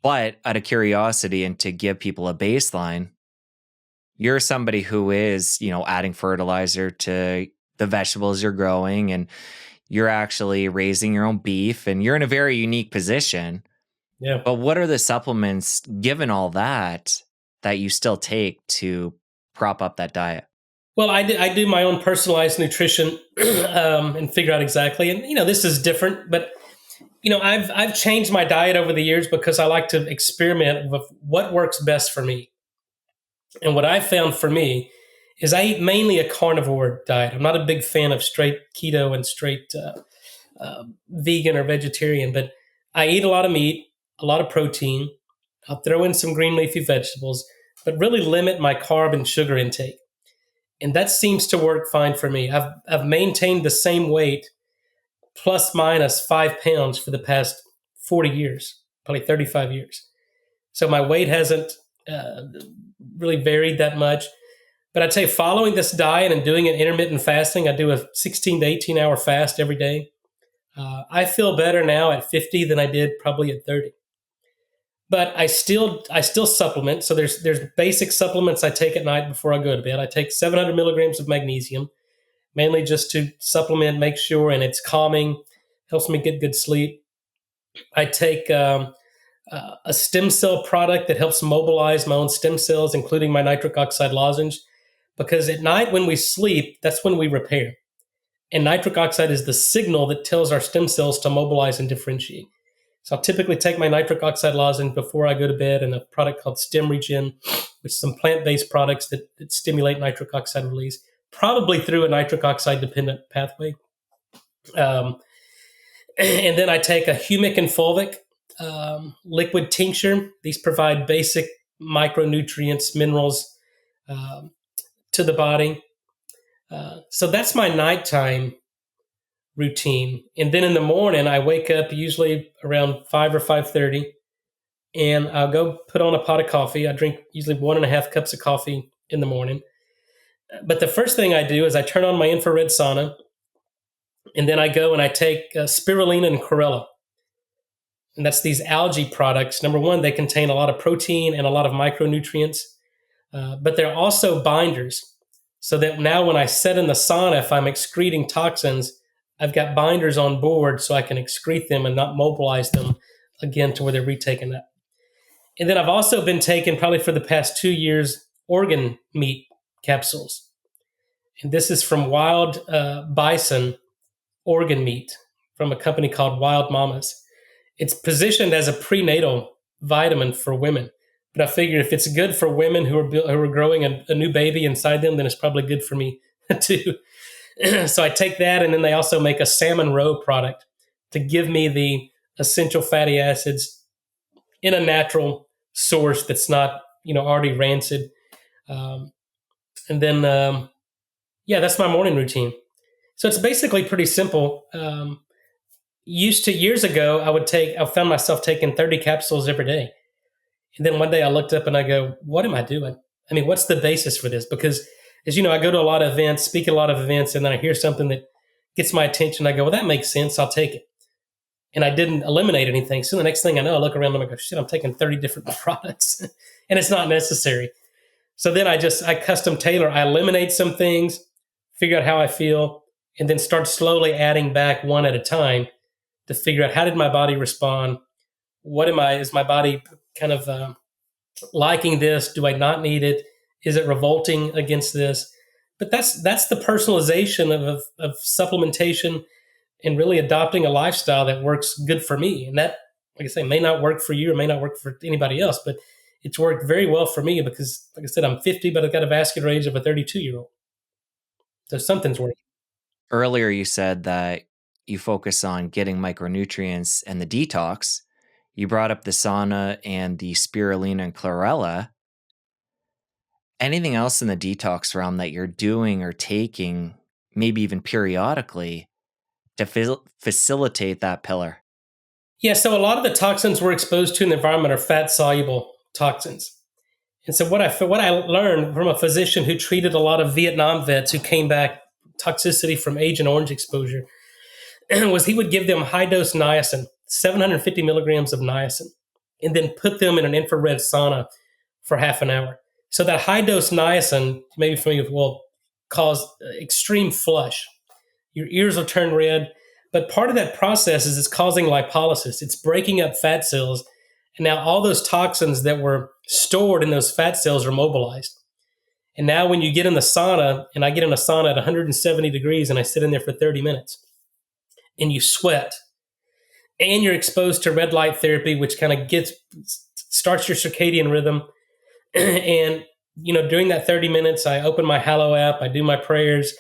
But out of curiosity and to give people a baseline, you're somebody who is, adding fertilizer to the vegetables you're growing, and you're actually raising your own beef, and you're in a very unique position. Yeah. But what are the supplements, given all that you still take to prop up that diet? Well, I do my own personalized nutrition and figure out exactly. And, this is different, but, I've changed my diet over the years because I like to experiment with what works best for me. And what I've found for me is I eat mainly a carnivore diet. I'm not a big fan of straight keto and straight vegan or vegetarian, but I eat a lot of meat, a lot of protein. I'll throw in some green leafy vegetables, but really limit my carb and sugar intake. And that seems to work fine for me. I've maintained the same weight, plus minus 5 pounds for the past 40 years, probably 35 years. So my weight hasn't really varied that much. But I'd say following this diet and doing an intermittent fasting, I do a 16 to 18 hour fast every day. I feel better now at 50 than I did probably at 30. But I still supplement. So there's basic supplements I take at night before I go to bed. I take 700 milligrams of magnesium, mainly just to supplement, make sure, and it's calming, helps me get good sleep. I take a stem cell product that helps mobilize my own stem cells, including my nitric oxide lozenge, because at night when we sleep, that's when we repair. And nitric oxide is the signal that tells our stem cells to mobilize and differentiate. So I'll typically take my nitric oxide lozenge before I go to bed, and a product called Stem Regen, which is some plant-based products that stimulate nitric oxide release, probably through a nitric oxide-dependent pathway. And then I take a humic and fulvic liquid tincture. These provide basic micronutrients, minerals to the body. So that's my nighttime routine. And then in the morning, I wake up usually around 5 or 5:30, and I'll go put on a pot of coffee. I drink usually 1.5 cups of coffee in the morning. But the first thing I do is I turn on my infrared sauna, and then I go and I take spirulina and chlorella. And that's these algae products. Number one, they contain a lot of protein and a lot of micronutrients, but they're also binders. So that now when I sit in the sauna, if I'm excreting toxins, I've got binders on board so I can excrete them and not mobilize them again to where they're retaken up. And then I've also been taking, probably for the past 2 years, organ meat capsules. And this is from wild bison organ meat from a company called Wild Mamas. It's positioned as a prenatal vitamin for women. But I figure if it's good for women who are growing a new baby inside them, then it's probably good for me too. So I take that, and then they also make a salmon roe product to give me the essential fatty acids in a natural source that's not, already rancid. And then, that's my morning routine. So it's basically pretty simple. Years ago, I found myself taking 30 capsules every day. And then one day I looked up and I go, what am I doing? I mean, what's the basis for this? Because as you know, I go to a lot of events, speak at a lot of events, and then I hear something that gets my attention. I go, well, that makes sense. I'll take it. And I didn't eliminate anything. So the next thing I know, I look around and I go, shit, I'm taking 30 different products and it's not necessary. So then I custom tailor. I eliminate some things, figure out how I feel, and then start slowly adding back one at a time to figure out how did my body respond? Is my body kind of liking this? Do I not need it? Is it revolting against this? But that's the personalization of supplementation and really adopting a lifestyle that works good for me. And that, like I say, may not work for you or may not work for anybody else, but it's worked very well for me because, like I said, I'm 50, but I've got a vascular age of a 32-year-old. So something's working. Earlier, you said that you focus on getting micronutrients and the detox. You brought up the sauna and the spirulina and chlorella. Anything else in the detox realm that you're doing or taking, maybe even periodically, to facilitate that pillar? Yeah, so a lot of the toxins we're exposed to in the environment are fat-soluble toxins. And so what I learned from a physician who treated a lot of Vietnam vets who came back toxicity from Agent Orange exposure was he would give them high-dose niacin, 750 milligrams of niacin, and then put them in an infrared sauna for half an hour. So that high-dose niacin, maybe familiar with, cause extreme flush. Your ears will turn red. But part of that process is it's causing lipolysis. It's breaking up fat cells. And now all those toxins that were stored in those fat cells are mobilized. And now when you get in the sauna, and I get in a sauna at 170 degrees and I sit in there for 30 minutes, and you sweat, and you're exposed to red light therapy, which kind of starts your circadian rhythm. And, during that 30 minutes, I open my Hallow app, I do my prayers,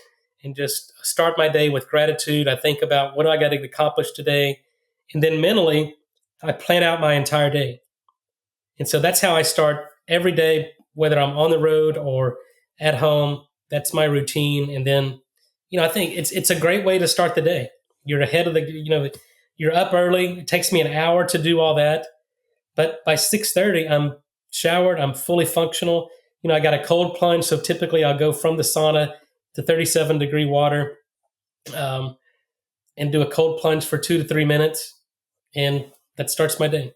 and just start my day with gratitude. I think about what do I got to accomplish today. And then mentally, I plan out my entire day. And so that's how I start every day, whether I'm on the road or at home. That's my routine. And then, I think it's a great way to start the day. You're ahead of you're up early. It takes me an hour to do all that. But by 6:30, I'm showered. I'm fully functional. I got a cold plunge. So typically I'll go from the sauna to 37-degree water and do a cold plunge for 2 to 3 minutes. And that starts my day.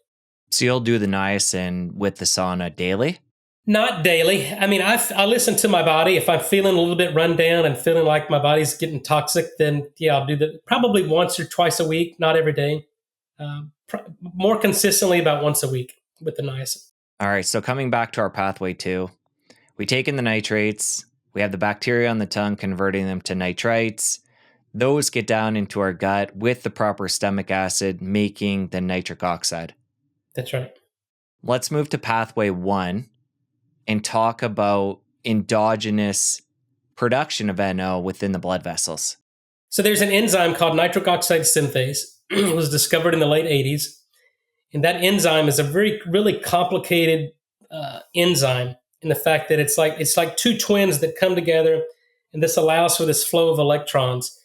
So you'll do the niacin with the sauna daily? Not daily. I mean, I listen to my body. If I'm feeling a little bit run down and feeling like my body's getting toxic, then I'll do that probably once or twice a week, not every day. More consistently about once a week with the niacin. All right. So coming back to our pathway 2, we take in the nitrates. We have the bacteria on the tongue converting them to nitrites. Those get down into our gut with the proper stomach acid, making the nitric oxide. That's right. Let's move to pathway 1 and talk about endogenous production of NO within the blood vessels. So there's an enzyme called nitric oxide synthase. It was discovered in the late 80s. And that enzyme is a really complicated enzyme in the fact that it's like two twins that come together, and this allows for this flow of electrons.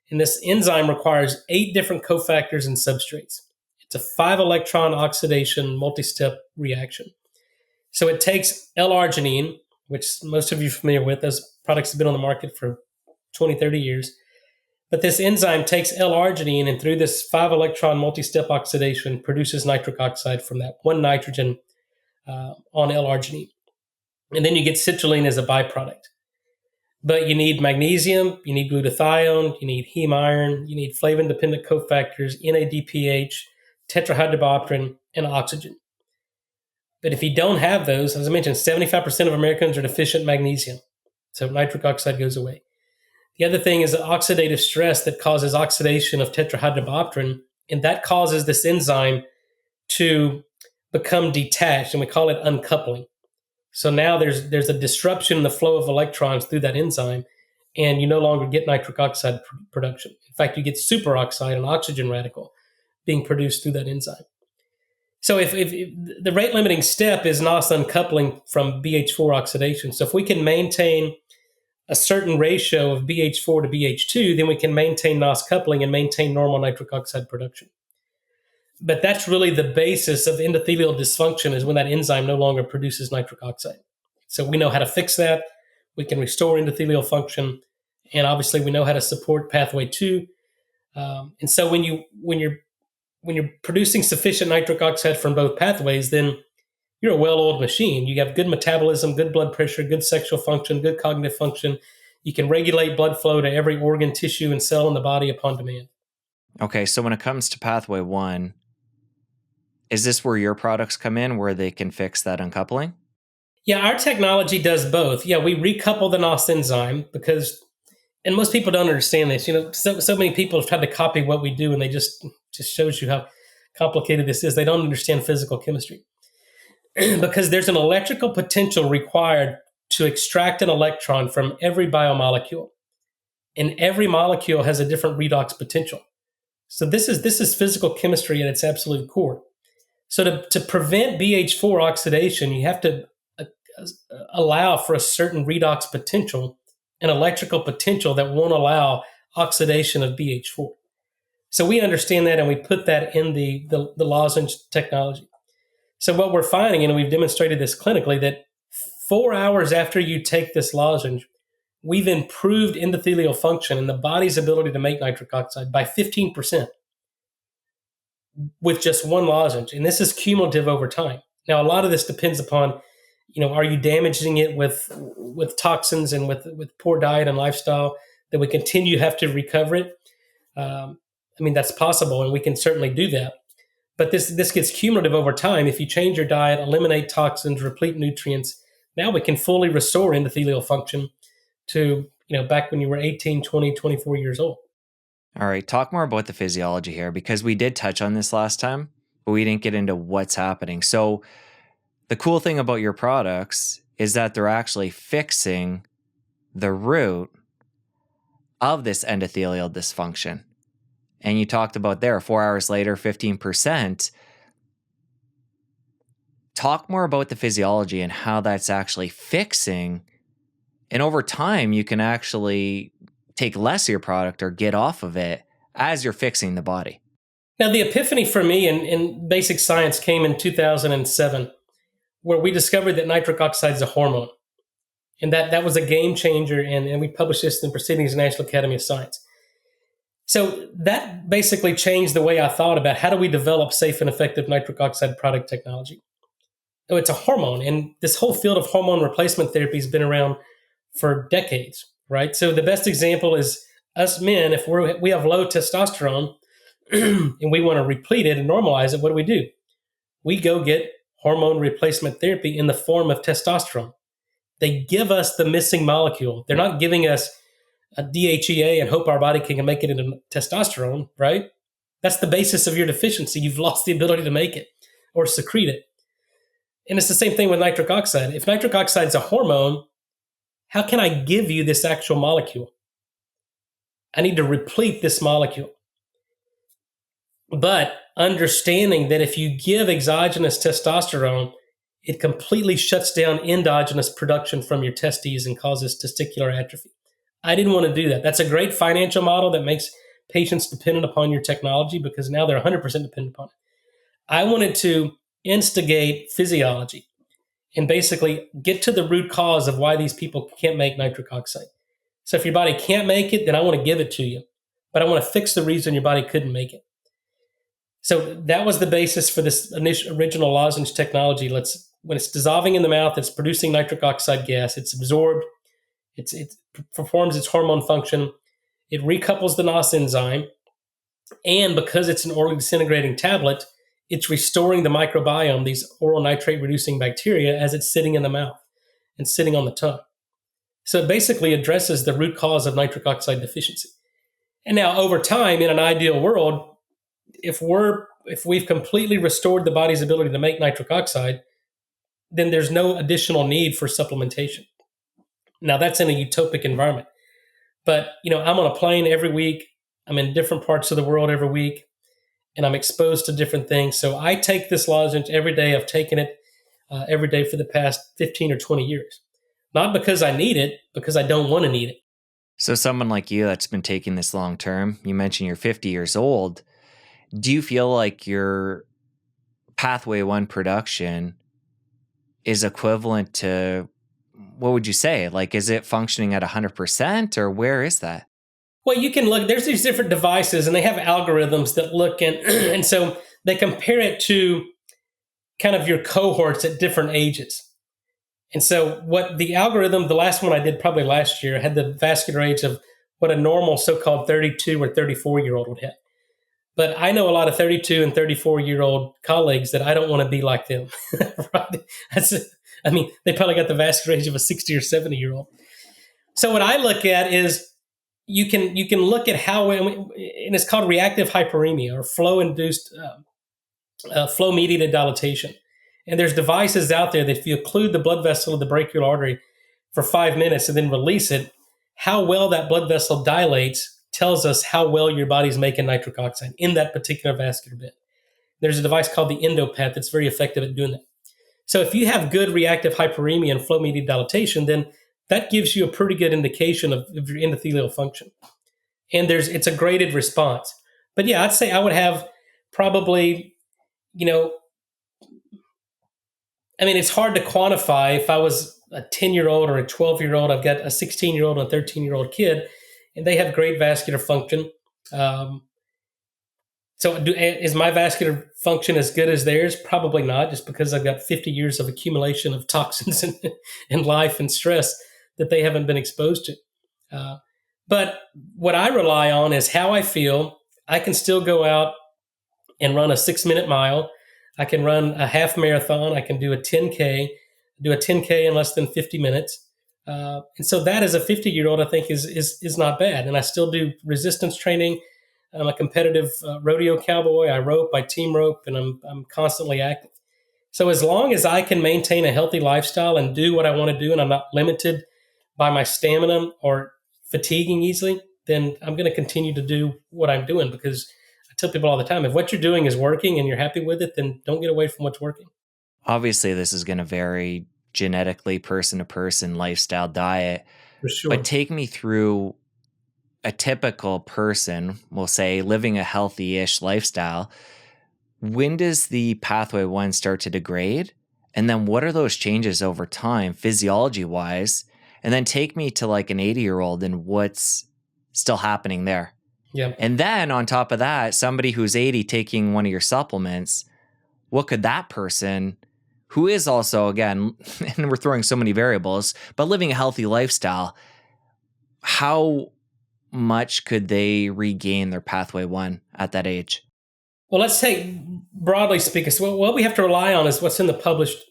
And this enzyme requires 8 different cofactors and substrates. It's a 5-electron oxidation multi-step reaction. So it takes L-arginine, which most of you are familiar with. Those products have been on the market for 20, 30 years. But this enzyme takes L-arginine and through this 5-electron multi-step oxidation produces nitric oxide from that one nitrogen on L-arginine. And then you get citrulline as a byproduct. But you need magnesium, you need glutathione, you need heme iron, you need flavin-dependent cofactors, NADPH, tetrahydrobiopterin, and oxygen. But if you don't have those, as I mentioned, 75% of Americans are deficient in magnesium. So nitric oxide goes away. The other thing is the oxidative stress that causes oxidation of tetrahydrobiopterin, and that causes this enzyme to become detached, and we call it uncoupling. So now there's a disruption in the flow of electrons through that enzyme, and you no longer get nitric oxide production. In fact, you get superoxide, an oxygen radical, being produced through that enzyme. So if the rate-limiting step is NOS uncoupling from BH4 oxidation, so if we can maintain a certain ratio of BH4 to BH2, then we can maintain NOS coupling and maintain normal nitric oxide production. But that's really the basis of endothelial dysfunction, is when that enzyme no longer produces nitric oxide. So we know how to fix that. We can restore endothelial function. And obviously we know how to support pathway 2. And so when you're producing sufficient nitric oxide from both pathways, then you're a well-oiled machine. You have good metabolism, good blood pressure, good sexual function, good cognitive function. You can regulate blood flow to every organ, tissue, and cell in the body upon demand. Okay, so when it comes to pathway 1, is this where your products come in, where they can fix that uncoupling? Yeah, our technology does both. Yeah, we recouple the NOS enzyme because, and most people don't understand this. So many people have tried to copy what we do, and they just shows you how complicated this is. They don't understand physical chemistry because there's an electrical potential required to extract an electron from every biomolecule, and every molecule has a different redox potential. So this is physical chemistry at its absolute core. So to prevent BH4 oxidation, you have to allow for a certain redox potential, an electrical potential that won't allow oxidation of BH4. So we understand that, and we put that in the lozenge technology. So what we're finding, and we've demonstrated this clinically, that 4 hours after you take this lozenge, we've improved endothelial function and the body's ability to make nitric oxide by 15%. With just one lozenge. And this is cumulative over time. Now, a lot of this depends upon Are you damaging it with toxins and with poor diet and lifestyle that we continue to have to recover it? That's possible, and we can certainly do that. But this gets cumulative over time. If you change your diet, eliminate toxins, replete nutrients, now we can fully restore endothelial function to, back when you were 18, 20, 24 years old. All right, talk more about the physiology here, because we did touch on this last time, but we didn't get into what's happening. So the cool thing about your products is that they're actually fixing the root of this endothelial dysfunction. And you talked about there, 4 hours later, 15%. Talk more about the physiology and how that's actually fixing. And over time, you can actually take less of your product or get off of it as you're fixing the body. Now, the epiphany for me in basic science came in 2007, where we discovered that nitric oxide is a hormone. And that was a game changer, and we published this in Proceedings of the National Academy of Science. So that basically changed the way I thought about how do we develop safe and effective nitric oxide product technology. So it's a hormone, and this whole field of hormone replacement therapy has been around for decades, right? So the best example is us men. If we have low testosterone and we want to replete it and normalize it, what do? We go get hormone replacement therapy in the form of testosterone. They give us the missing molecule. They're not giving us a DHEA and hope our body can make it into testosterone, right? That's the basis of your deficiency. You've lost the ability to make it or secrete it. And it's the same thing with nitric oxide. If nitric oxide is a hormone, how can I give you this actual molecule? I need to replete this molecule. But understanding that if you give exogenous testosterone, it completely shuts down endogenous production from your testes and causes testicular atrophy. I didn't want to do that. That's a great financial model that makes patients dependent upon your technology because now they're 100% dependent upon it. I wanted to instigate physiology and basically get to the root cause of why these people can't make nitric oxide. So if your body can't make it, then I want to give it to you. But I want to fix the reason your body couldn't make it. So that was the basis for this original lozenge technology. When it's dissolving in the mouth, it's producing nitric oxide gas. It's absorbed. It performs its hormone function. It recouples the NOS enzyme. And because it's an orally disintegrating tablet, it's restoring the microbiome, these oral nitrate-reducing bacteria, as it's sitting in the mouth and sitting on the tongue. So it basically addresses the root cause of nitric oxide deficiency. And now over time, in an ideal world, if we've completely restored the body's ability to make nitric oxide, then there's no additional need for supplementation. Now that's in a utopic environment. But, I'm on a plane every week. I'm in different parts of the world every week, and I'm exposed to different things. So I take this lozenge every day. I've taken it every day for the past 15 or 20 years. Not because I need it, because I don't want to need it. So someone like you that's been taking this long term, you mentioned you're 50 years old. Do you feel like your pathway 1 production is equivalent to, what would you say? Like, is it functioning at 100% or where is that? Well, you can look, there's these different devices and they have algorithms that look and so they compare it to kind of your cohorts at different ages. And so what the algorithm, the last one I did probably last year, had the vascular age of what a normal so-called 32 or 34-year-old would have. But I know a lot of 32 and 34-year-old colleagues that I don't want to be like them. Right? They probably got the vascular age of a 60 or 70-year-old. So what I look at is you can look at how, and it's called reactive hyperemia or flow-induced, flow-mediated dilatation. And there's devices out there that if you occlude the blood vessel of the brachial artery for 5 minutes and then release it, how well that blood vessel dilates tells us how well your body's making nitric oxide in that particular vascular bed. There's a device called the endopath that's very effective at doing that. So if you have good reactive hyperemia and flow-mediated dilatation, then that gives you a pretty good indication of your endothelial function. And it's a graded response. But yeah, I'd say I would have probably, it's hard to quantify. If I was a 10-year-old or a 12-year-old, I've got a 16-year-old and a 13-year-old kid, and they have great vascular function. So is my vascular function as good as theirs? Probably not, just because I've got 50 years of accumulation of toxins and life and stress that they haven't been exposed to. But what I rely on is how I feel. I can still go out and run a 6-minute mile. I can run a half marathon. I can do a 10K, do a 10K in less than 50 minutes. And so that as a 50-year-old, I think is not bad. And I still do resistance training. I'm a competitive rodeo cowboy. I rope, I team rope, and I'm constantly active. So as long as I can maintain a healthy lifestyle and do what I want to do, and I'm not limited by my stamina or fatiguing easily, then I'm going to continue to do what I'm doing, because I tell people all the time, if what you're doing is working and you're happy with it, then don't get away from what's working. Obviously, this is going to vary genetically, person to person, lifestyle, diet. For sure. But take me through a typical person, we'll say, living a healthy-ish lifestyle. When does the pathway 1 start to degrade? And then what are those changes over time, physiology-wise? And then take me to like an 80-year-old and what's still happening there. Yeah. And then on top of that, somebody who's 80 taking one of your supplements, what could that person, who is also, again, and we're throwing so many variables, but living a healthy lifestyle, how much could they regain their pathway 1 at that age? Well, let's take, broadly speaking, so what we have to rely on is what's in the published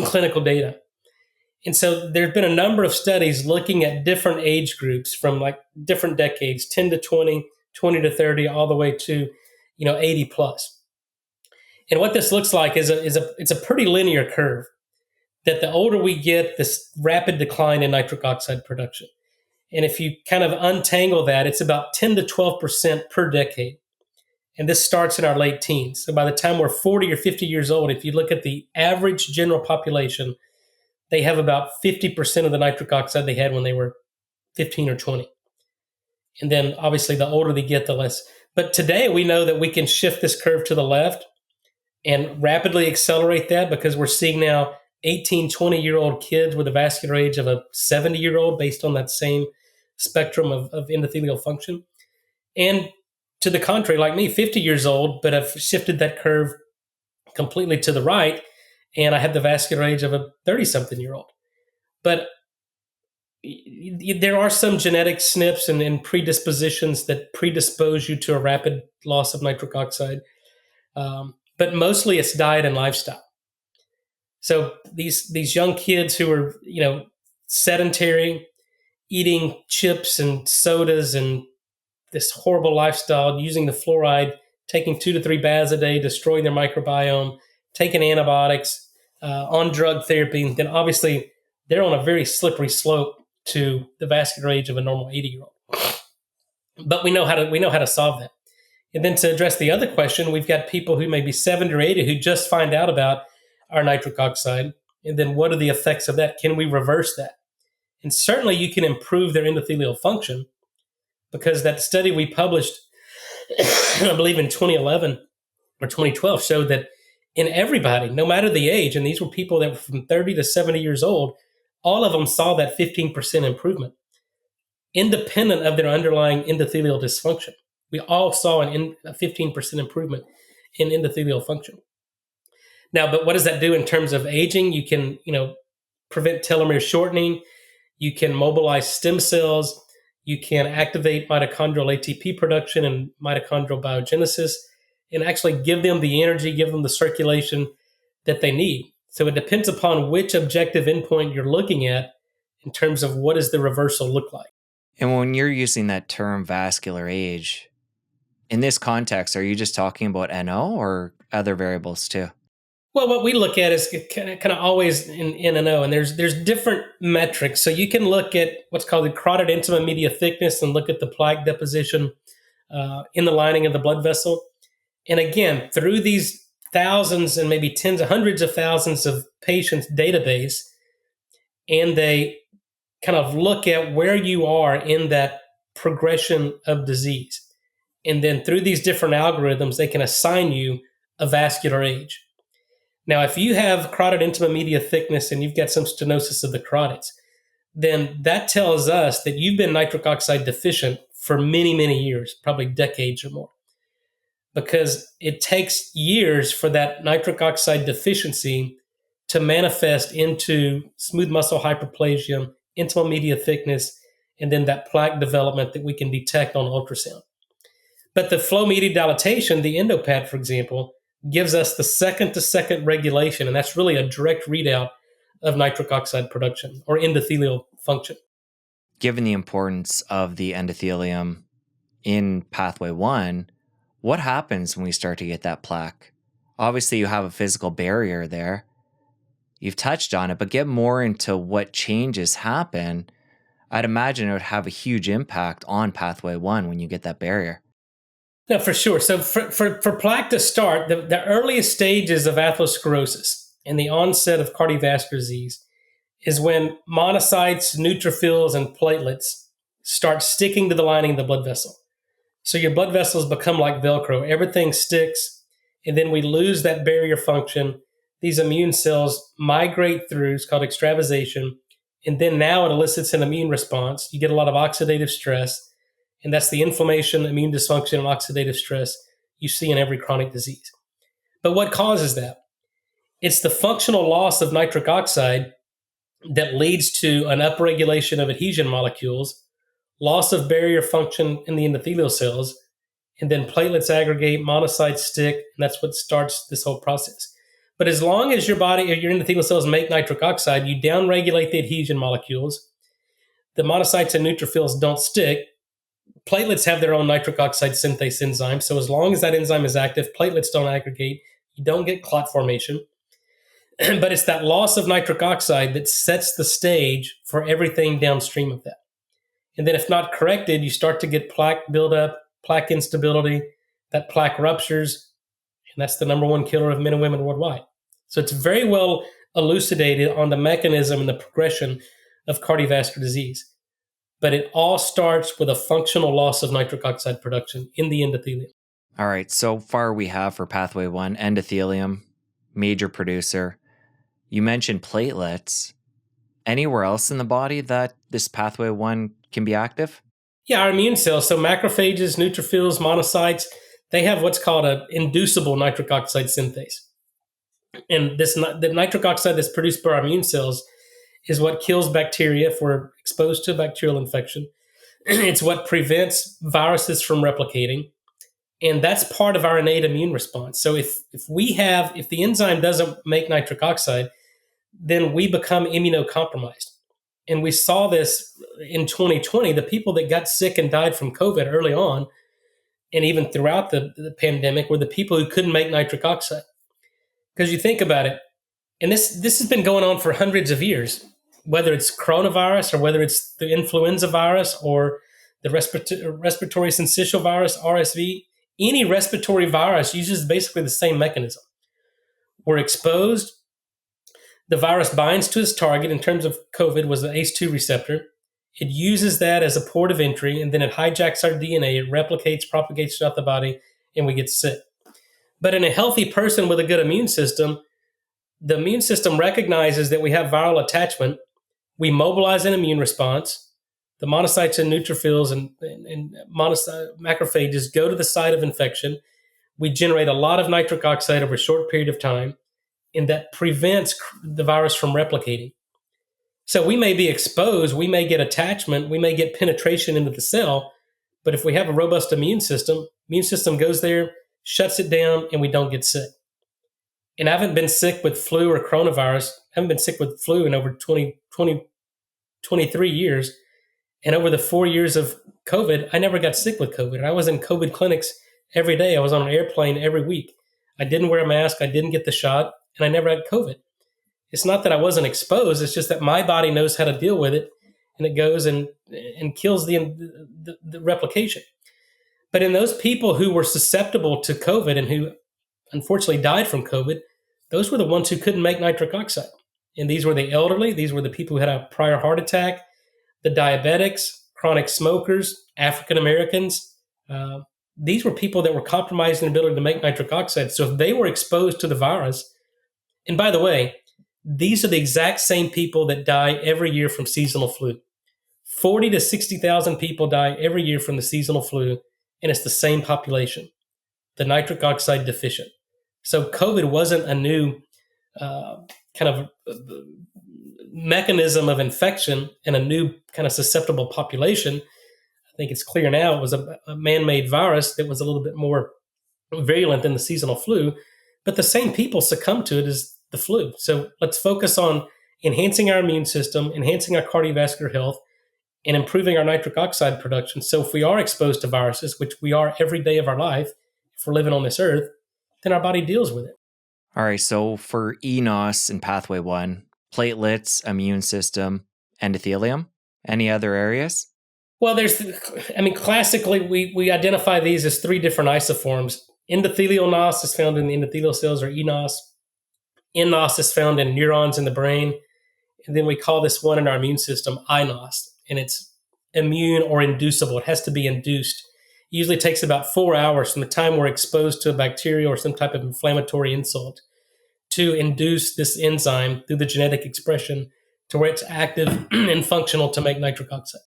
clinical data. And so there's been a number of studies looking at different age groups from like different decades, 10 to 20, 20 to 30, all the way to, 80 plus. And what this looks like is it's a pretty linear curve, that the older we get, this rapid decline in nitric oxide production. And if you kind of untangle that, it's about 10 to 12% per decade. And this starts in our late teens. So by the time we're 40 or 50 years old, if you look at the average general population, they have about 50% of the nitric oxide they had when they were 15 or 20. And then obviously the older they get, the less. But today we know that we can shift this curve to the left and rapidly accelerate that, because we're seeing now 18, 20-year-old kids with a vascular age of a 70-year-old based on that same spectrum of endothelial function. And to the contrary, like me, 50 years old, but I've shifted that curve completely to the right, and I have the vascular age of a 30-something-year-old. But there are some genetic SNPs and predispositions that predispose you to a rapid loss of nitric oxide. But mostly it's diet and lifestyle. So these young kids who are, sedentary, eating chips and sodas and this horrible lifestyle, using the fluoride, taking 2 to 3 baths a day, destroying their microbiome, taking antibiotics, on drug therapy, then obviously they're on a very slippery slope to the vascular age of a normal 80-year-old. But we know how to solve that. And then to address the other question, we've got people who may be 70 or 80 who just find out about our nitric oxide. And then what are the effects of that? Can we reverse that? And certainly you can improve their endothelial function, because that study we published, I believe in 2011 or 2012, showed that in everybody, no matter the age, and these were people that were from 30 to 70 years old, all of them saw that 15% improvement, independent of their underlying endothelial dysfunction. We all saw a 15% improvement in endothelial function. Now, but what does that do in terms of aging? You can, prevent telomere shortening. You can mobilize stem cells. You can activate mitochondrial ATP production and mitochondrial biogenesis, and actually give them the energy, give them the circulation that they need. So it depends upon which objective endpoint you're looking at in terms of what does the reversal look like. And when you're using that term vascular age, in this context, are you just talking about NO or other variables too? Well, what we look at is kind of always in NO, and there's different metrics. So you can look at what's called the carotid intima media thickness and look at the plaque deposition in the lining of the blood vessel. And again, through these thousands and maybe tens of hundreds of thousands of patients database, and they kind of look at where you are in that progression of disease. And then through these different algorithms, they can assign you a vascular age. Now, if you have carotid intima media thickness and you've got some stenosis of the carotids, then that tells us that you've been nitric oxide deficient for many, many years, probably decades or more. because it takes years for that nitric oxide deficiency to manifest into smooth muscle hyperplasia, intimal media thickness, and then that plaque development that we can detect on ultrasound. But the flow media dilatation, the endopat, for example, gives us the second to second regulation, and that's really a direct readout of nitric oxide production or endothelial function. Given the importance of the endothelium in pathway 1, what happens when we start to get that plaque? Obviously, you have a physical barrier there. You've touched on it, but get more into what changes happen. I'd imagine it would have a huge impact on pathway 1 when you get that barrier. No, for sure. So for plaque to start, the earliest stages of atherosclerosis and the onset of cardiovascular disease is when monocytes, neutrophils, and platelets start sticking to the lining of the blood vessel. So your blood vessels become like Velcro. Everything sticks, and then we lose that barrier function. These immune cells migrate through, it's called extravasation, and then now it elicits an immune response. You get a lot of oxidative stress, and that's the inflammation, immune dysfunction, and oxidative stress you see in every chronic disease. But what causes that? It's the functional loss of nitric oxide that leads to an upregulation of adhesion molecules, loss of barrier function in the endothelial cells, and then platelets aggregate, monocytes stick, and that's what starts this whole process. But as long as your body or your endothelial cells make nitric oxide, you downregulate the adhesion molecules. The monocytes and neutrophils don't stick. Platelets have their own nitric oxide synthase enzyme. So as long as that enzyme is active, platelets don't aggregate. You don't get clot formation. But it's that loss of nitric oxide that sets the stage for everything downstream of that. And then if not corrected, you start to get plaque buildup, plaque instability, that plaque ruptures, and that's the number one killer of men and women worldwide. So it's very well elucidated on the mechanism and the progression of cardiovascular disease. But it all starts with a functional loss of nitric oxide production in the endothelium. All right, so far we have for pathway 1, endothelium, major producer. You mentioned platelets. Anywhere else in the body that this pathway 1 can be active? Yeah, our immune cells, so macrophages, neutrophils, monocytes, they have what's called an inducible nitric oxide synthase. And the nitric oxide that's produced by our immune cells is what kills bacteria if we're exposed to a bacterial infection. It's what prevents viruses from replicating. And that's part of our innate immune response. So if the enzyme doesn't make nitric oxide, then we become immunocompromised. And we saw this in 2020. The people that got sick and died from COVID early on, and even throughout the pandemic, were the people who couldn't make nitric oxide. Because you think about it, and this has been going on for hundreds of years, whether it's coronavirus or whether it's the influenza virus or the respiratory syncytial virus, RSV, any respiratory virus uses basically the same mechanism. We're exposed. The virus binds to its target. In terms of COVID, was the ACE2 receptor. It uses that as a port of entry, and then it hijacks our DNA. It replicates, propagates throughout the body, and we get sick. But in a healthy person with a good immune system, the immune system recognizes that we have viral attachment. We mobilize an immune response. The monocytes and neutrophils and macrophages go to the site of infection. We generate a lot of nitric oxide over a short period of time, and that prevents the virus from replicating. So we may be exposed, we may get attachment, we may get penetration into the cell, but if we have a robust immune system goes there, shuts it down, and we don't get sick. And I haven't been sick with flu or coronavirus. I haven't been sick with flu in over 23 years. And over the 4 years of COVID, I never got sick with COVID. I was in COVID clinics every day. I was on an airplane every week. I didn't wear a mask. I didn't get the shot, and I never had COVID. It's not that I wasn't exposed. It's just that my body knows how to deal with it, and it goes and kills the replication. But in those people who were susceptible to COVID and who unfortunately died from COVID, those were the ones who couldn't make nitric oxide. And these were the elderly. These were the people who had a prior heart attack, the diabetics, chronic smokers, African Americans. These were people that were compromised in ability to make nitric oxide. So if they were exposed to the virus, and by the way, these are the exact same people that die every year from seasonal flu. 40 to 60,000 people die every year from the seasonal flu, and it's the same population. the nitric oxide deficient. So COVID wasn't a new kind of mechanism of infection and a new kind of susceptible population. I think it's clear now it was a man-made virus that was a little bit more virulent than the seasonal flu, but the same people succumbed to it as the flu. So let's focus on enhancing our immune system, enhancing our cardiovascular health, and improving our nitric oxide production. So if we are exposed to viruses, which we are every day of our life, if we're living on this earth, then our body deals with it. All right. So for eNOS in pathway 1, platelets, immune system, endothelium, any other areas? Well, classically, we identify these as 3 different isoforms. Endothelial NOS is found in the endothelial cells, or eNOS. nNOS is found in neurons in the brain. And then we call this one in our immune system iNOS. And it's immune or inducible. It has to be induced. It usually takes about 4 hours from the time we're exposed to a bacteria or some type of inflammatory insult to induce this enzyme through the genetic expression to where it's active and functional to make nitric oxide.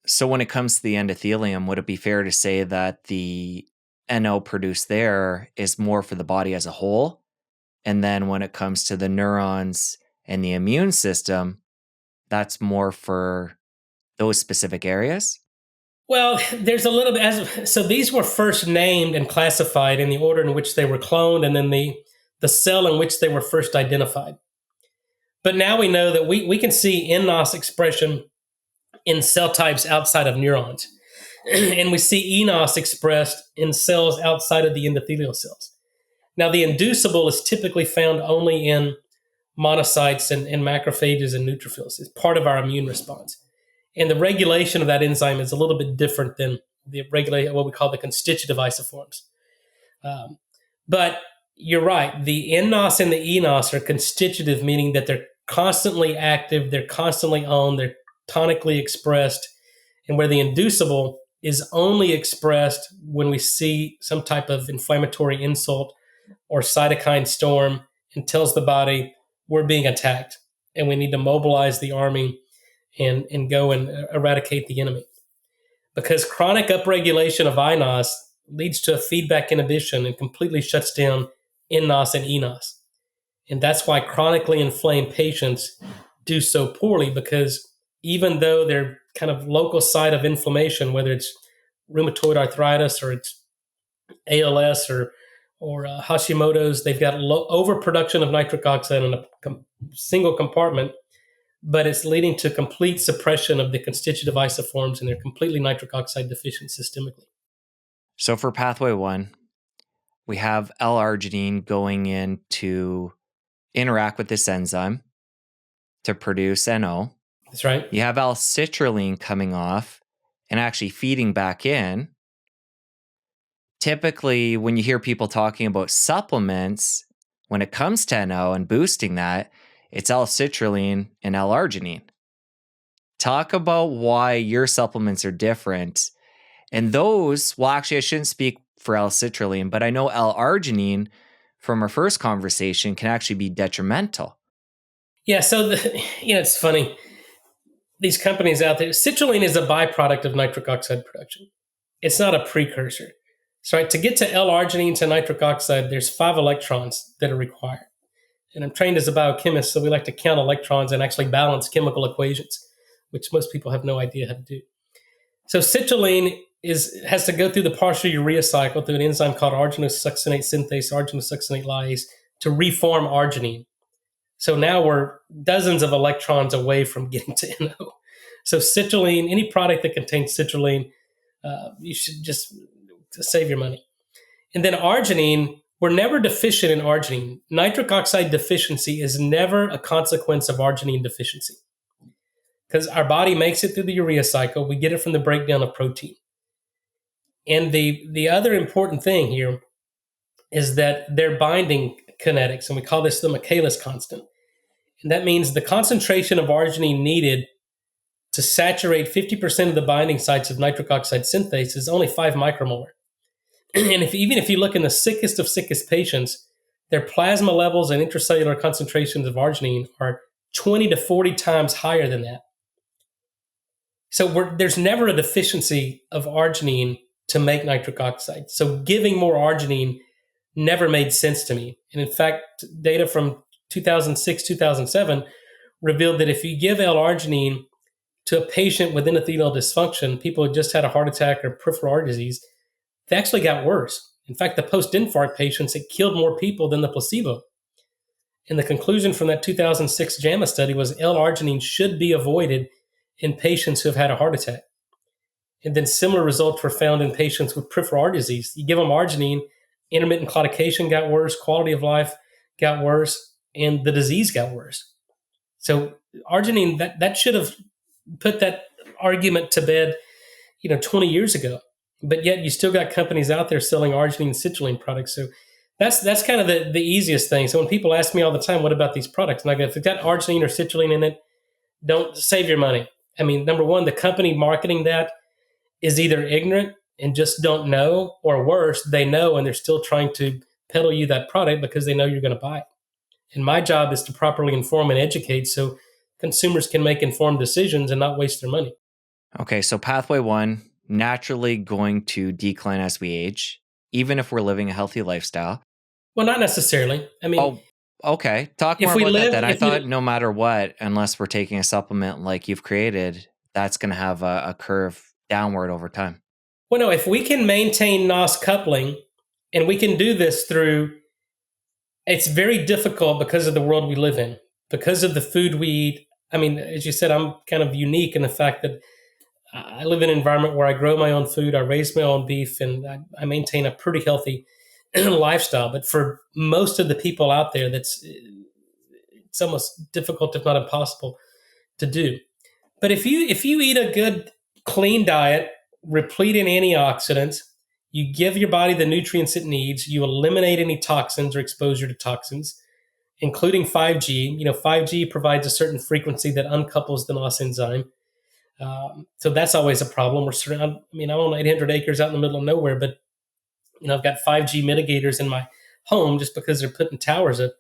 So when it comes to the endothelium, would it be fair to say that the NO produced there is more for the body as a whole? And then when it comes to the neurons and the immune system, that's more for those specific areas? Well, there's a little bit. So these were first named and classified in the order in which they were cloned and then the cell in which they were first identified. But now we know that we can see nNOS expression in cell types outside of neurons. And we see eNOS expressed in cells outside of the endothelial cells. Now, the inducible is typically found only in monocytes and macrophages and neutrophils. It's part of our immune response. And the regulation of that enzyme is a little bit different than what we call the constitutive isoforms. But you're right. The nNOS and the eNOS are constitutive, meaning that they're constantly active, they're constantly on, they're tonically expressed, and where the inducible is only expressed when we see some type of inflammatory insult or cytokine storm and tells the body we're being attacked and we need to mobilize the army and go and eradicate the enemy. Because chronic upregulation of iNOS leads to a feedback inhibition and completely shuts down nNOS and eNOS. And that's why chronically inflamed patients do so poorly, because even though they're kind of local site of inflammation, whether it's rheumatoid arthritis or it's ALS or Hashimoto's, they've got overproduction of nitric oxide in a single compartment, but it's leading to complete suppression of the constitutive isoforms, and they're completely nitric oxide deficient systemically. So for pathway 1, we have L-arginine going in to interact with this enzyme to produce NO. That's right. You have L-citruline coming off and actually feeding back in. Typically, when you hear people talking about supplements, when it comes to NO and boosting that, it's L-citruline and L-arginine. Talk about why your supplements are different. And those, well, actually, I shouldn't speak for L-citruline, but I know L-arginine from our first conversation can actually be detrimental. Yeah, so it's funny. These companies out there, citrulline is a byproduct of nitric oxide production. It's not a precursor. So to get to L-arginine to nitric oxide, there's 5 electrons that are required. And I'm trained as a biochemist, so we like to count electrons and actually balance chemical equations, which most people have no idea how to do. So citrulline has to go through the partial urea cycle through an enzyme called arginosuccinate synthase, arginosuccinate lyase, to reform arginine. So now we're dozens of electrons away from getting to NO. So citrulline, any product that contains citrulline, you should just save your money. And then arginine, we're never deficient in arginine. Nitric oxide deficiency is never a consequence of arginine deficiency, because our body makes it through the urea cycle. We get it from the breakdown of protein. And the other important thing here is that they're binding kinetics, and we call this the Michaelis constant. And that means the concentration of arginine needed to saturate 50% of the binding sites of nitric oxide synthase is only 5 micromolar. And even if you look in the sickest of sickest patients, their plasma levels and intracellular concentrations of arginine are 20 to 40 times higher than that. So there's never a deficiency of arginine to make nitric oxide. So giving more arginine never made sense to me. And in fact, data from 2006, 2007 revealed that if you give L-arginine to a patient with endothelial dysfunction, people who just had a heart attack or peripheral artery disease, they actually got worse. In fact, the post-infarct patients, it killed more people than the placebo. And the conclusion from that 2006 JAMA study was L-arginine should be avoided in patients who have had a heart attack. And then similar results were found in patients with peripheral artery disease. You give them arginine, intermittent claudication got worse, quality of life got worse, and the disease got worse. So arginine, that should have put that argument to bed, 20 years ago. But yet you still got companies out there selling arginine and citrulline products. So that's kind of the easiest thing. So when people ask me all the time, what about these products? And I go, if it's got arginine or citrulline in it, don't save your money. I mean, number one, the company marketing that is either ignorant and just don't know, or worse, they know and they're still trying to peddle you that product because they know you're going to buy it. And my job is to properly inform and educate so consumers can make informed decisions and not waste their money. Okay, so pathway one, naturally going to decline as we age, even if we're living a healthy lifestyle. Well, not necessarily. I mean, okay. Talk more about that then. I thought no matter what, unless we're taking a supplement like you've created, that's going to have a curve downward over time. Well, no, if we can maintain NOS coupling, and we can do this through, it's very difficult because of the world we live in, because of the food we eat. I mean, as you said, I'm kind of unique in the fact that I live in an environment where I grow my own food, I raise my own beef, and I maintain a pretty healthy lifestyle. But for most of the people out there, it's almost difficult, if not impossible, to do. But if you eat a good, clean diet, replete in antioxidants, you give your body the nutrients it needs, you eliminate any toxins or exposure to toxins, including 5G. 5G provides a certain frequency that uncouples the NOS enzyme. So that's always a problem. I own 800 acres out in the middle of nowhere, but I've got 5G mitigators in my home just because they're putting towers up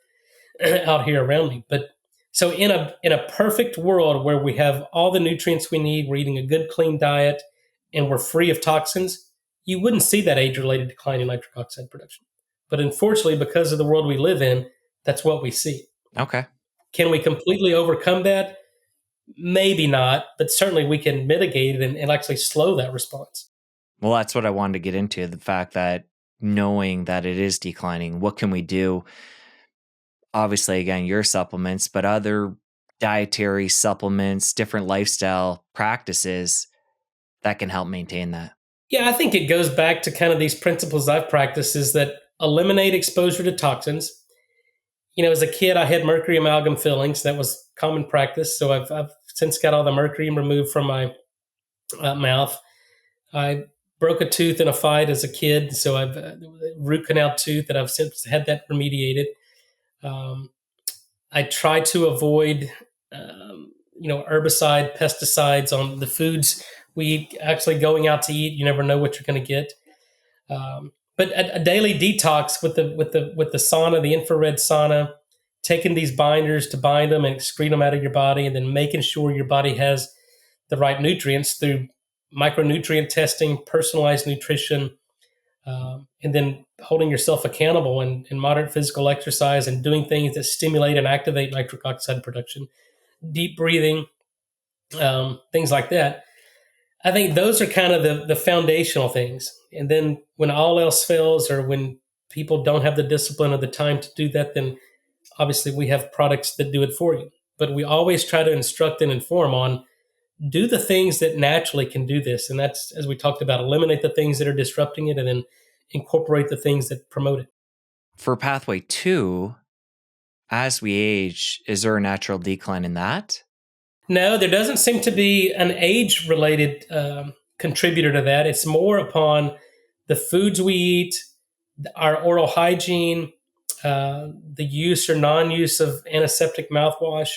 out here around me. But so in a perfect world where we have all the nutrients we need, we're eating a good, clean diet, and we're free of toxins, you wouldn't see that age-related decline in nitric oxide production. But unfortunately, because of the world we live in, that's what we see. Okay. Can we completely overcome that? Maybe not, but certainly we can mitigate it and actually slow that response. Well, that's what I wanted to get into, the fact that knowing that it is declining, what can we do? Obviously, again, your supplements, but other dietary supplements, different lifestyle practices that can help maintain that. Yeah, I think it goes back to kind of these principles I've practiced, is that eliminate exposure to toxins. As a kid, I had mercury amalgam fillings. That was common practice. So I've since got all the mercury removed from my mouth. I broke a tooth in a fight as a kid, so I've root canal tooth that I've since had that remediated. I try to avoid, herbicide, pesticides on the foods we eat. Actually, going out to eat, you never know what you're going to get. But a daily detox with the sauna, the infrared sauna, taking these binders to bind them and excrete them out of your body, and then making sure your body has the right nutrients through micronutrient testing, personalized nutrition, and then holding yourself accountable and moderate physical exercise and doing things that stimulate and activate nitric oxide production, deep breathing, things like that. I think those are kind of the foundational things. And then when all else fails, or when people don't have the discipline or the time to do that, then obviously we have products that do it for you. But we always try to instruct and inform on, do the things that naturally can do this. And that's, as we talked about, eliminate the things that are disrupting it and then incorporate the things that promote it. For pathway 2, as we age, is there a natural decline in that? No, there doesn't seem to be an age-related contributor to that. It's more upon the foods we eat, our oral hygiene, the use or non-use of antiseptic mouthwash,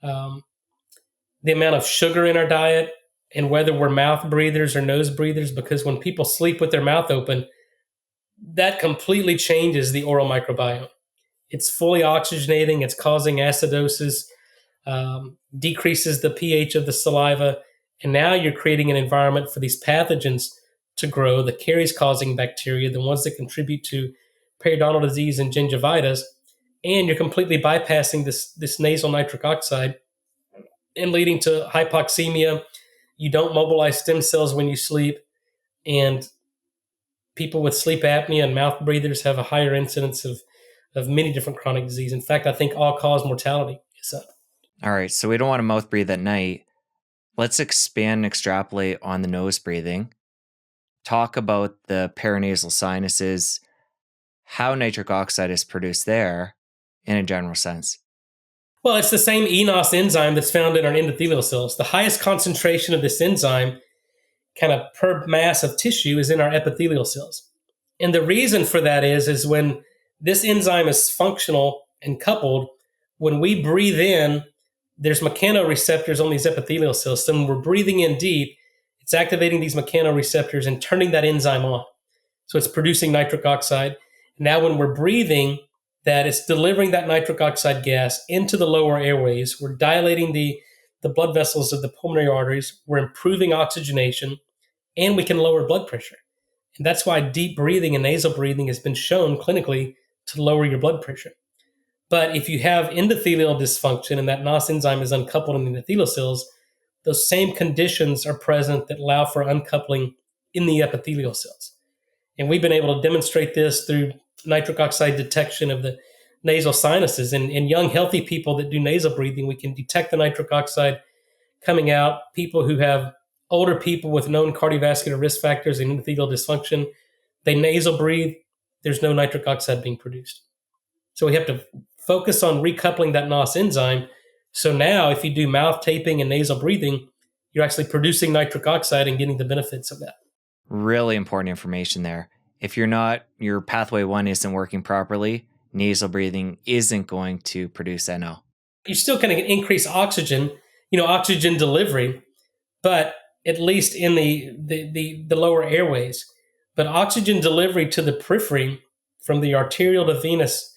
the amount of sugar in our diet, and whether we're mouth breathers or nose breathers, because when people sleep with their mouth open, that completely changes the oral microbiome. It's fully oxygenating. It's causing acidosis, decreases the pH of the saliva. And now you're creating an environment for these pathogens to grow, the caries-causing bacteria, the ones that contribute to periodontal disease and gingivitis, and you're completely bypassing this nasal nitric oxide and leading to hypoxemia. You don't mobilize stem cells when you sleep, and people with sleep apnea and mouth breathers have a higher incidence of many different chronic disease. In fact, I think all-cause mortality is up. All right, so we don't want to mouth breathe at night. Let's expand and extrapolate on the nose breathing. Talk about the paranasal sinuses, how nitric oxide is produced there in a general sense. Well, it's the same eNOS enzyme that's found in our endothelial cells. The highest concentration of this enzyme, kind of per mass of tissue, is in our epithelial cells. And the reason for that is when this enzyme is functional and coupled, when we breathe in, there's mechanoreceptors on these epithelial cells. So when we're breathing in deep, it's activating these mechanoreceptors and turning that enzyme on. So it's producing nitric oxide. Now when we're breathing, that it's delivering that nitric oxide gas into the lower airways. We're dilating the blood vessels of the pulmonary arteries. We're improving oxygenation, and we can lower blood pressure. And that's why deep breathing and nasal breathing has been shown clinically to lower your blood pressure. But if you have endothelial dysfunction and that NOS enzyme is uncoupled in the endothelial cells, those same conditions are present that allow for uncoupling in the epithelial cells. And we've been able to demonstrate this through nitric oxide detection of the nasal sinuses. In young, healthy people that do nasal breathing, we can detect the nitric oxide coming out. People who have older people with known cardiovascular risk factors and endothelial dysfunction, they nasal breathe, there's no nitric oxide being produced. So we have to focus on recoupling that NOS enzyme. So now if you do mouth taping and nasal breathing, you're actually producing nitric oxide and getting the benefits of that. Really important information there. If your pathway 1 isn't working properly, nasal breathing isn't going to produce NO. You're still going to increase oxygen delivery, but at least in the lower airways. But oxygen delivery to the periphery from the arterial to venous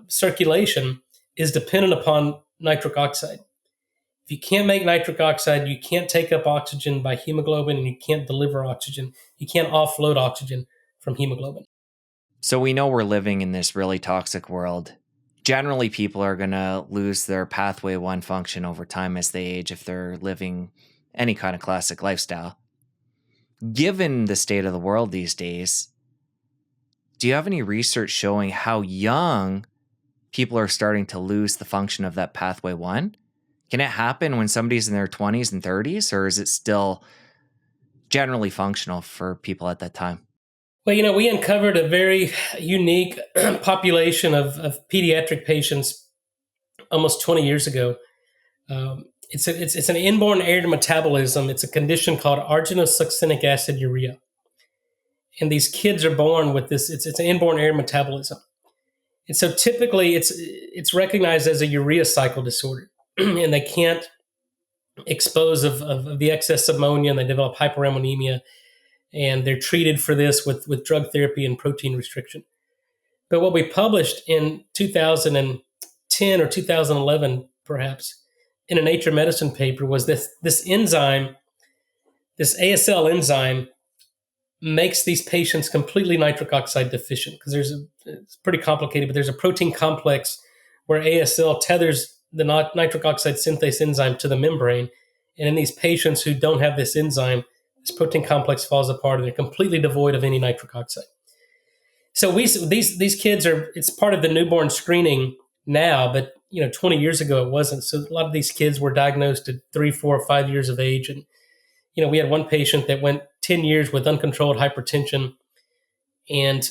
circulation is dependent upon nitric oxide. If you can't make nitric oxide, you can't take up oxygen by hemoglobin, and you can't deliver oxygen. You can't offload oxygen from hemoglobin. So we know we're living in this really toxic world. Generally, people are going to lose their pathway 1 function over time as they age if they're living any kind of classic lifestyle. Given the state of the world these days, do you have any research showing how young people are starting to lose the function of that pathway 1? Can it happen when somebody's in their 20s and 30s, or is it still generally functional for people at that time? Well, we uncovered a very unique population of pediatric patients almost 20 years ago. It's an inborn error to metabolism. It's a condition called arginosuccinic aciduria. And these kids are born with this. It's an inborn error metabolism. And so typically it's recognized as a urea cycle disorder. And they can't expose of the excess ammonia, and they develop hyperammonemia. And they're treated for this with drug therapy and protein restriction. But what we published in 2010 or 2011, perhaps, in a Nature Medicine paper was this enzyme, this ASL enzyme, makes these patients completely nitric oxide deficient, because it's pretty complicated, but there's a protein complex where ASL tethers the nitric oxide synthase enzyme to the membrane. And in these patients who don't have this enzyme, this protein complex falls apart and they're completely devoid of any nitric oxide. So these kids it's part of the newborn screening now, but 20 years ago it wasn't. So a lot of these kids were diagnosed at 3, 4, 5 years of age. And, we had one patient that went 10 years with uncontrolled hypertension and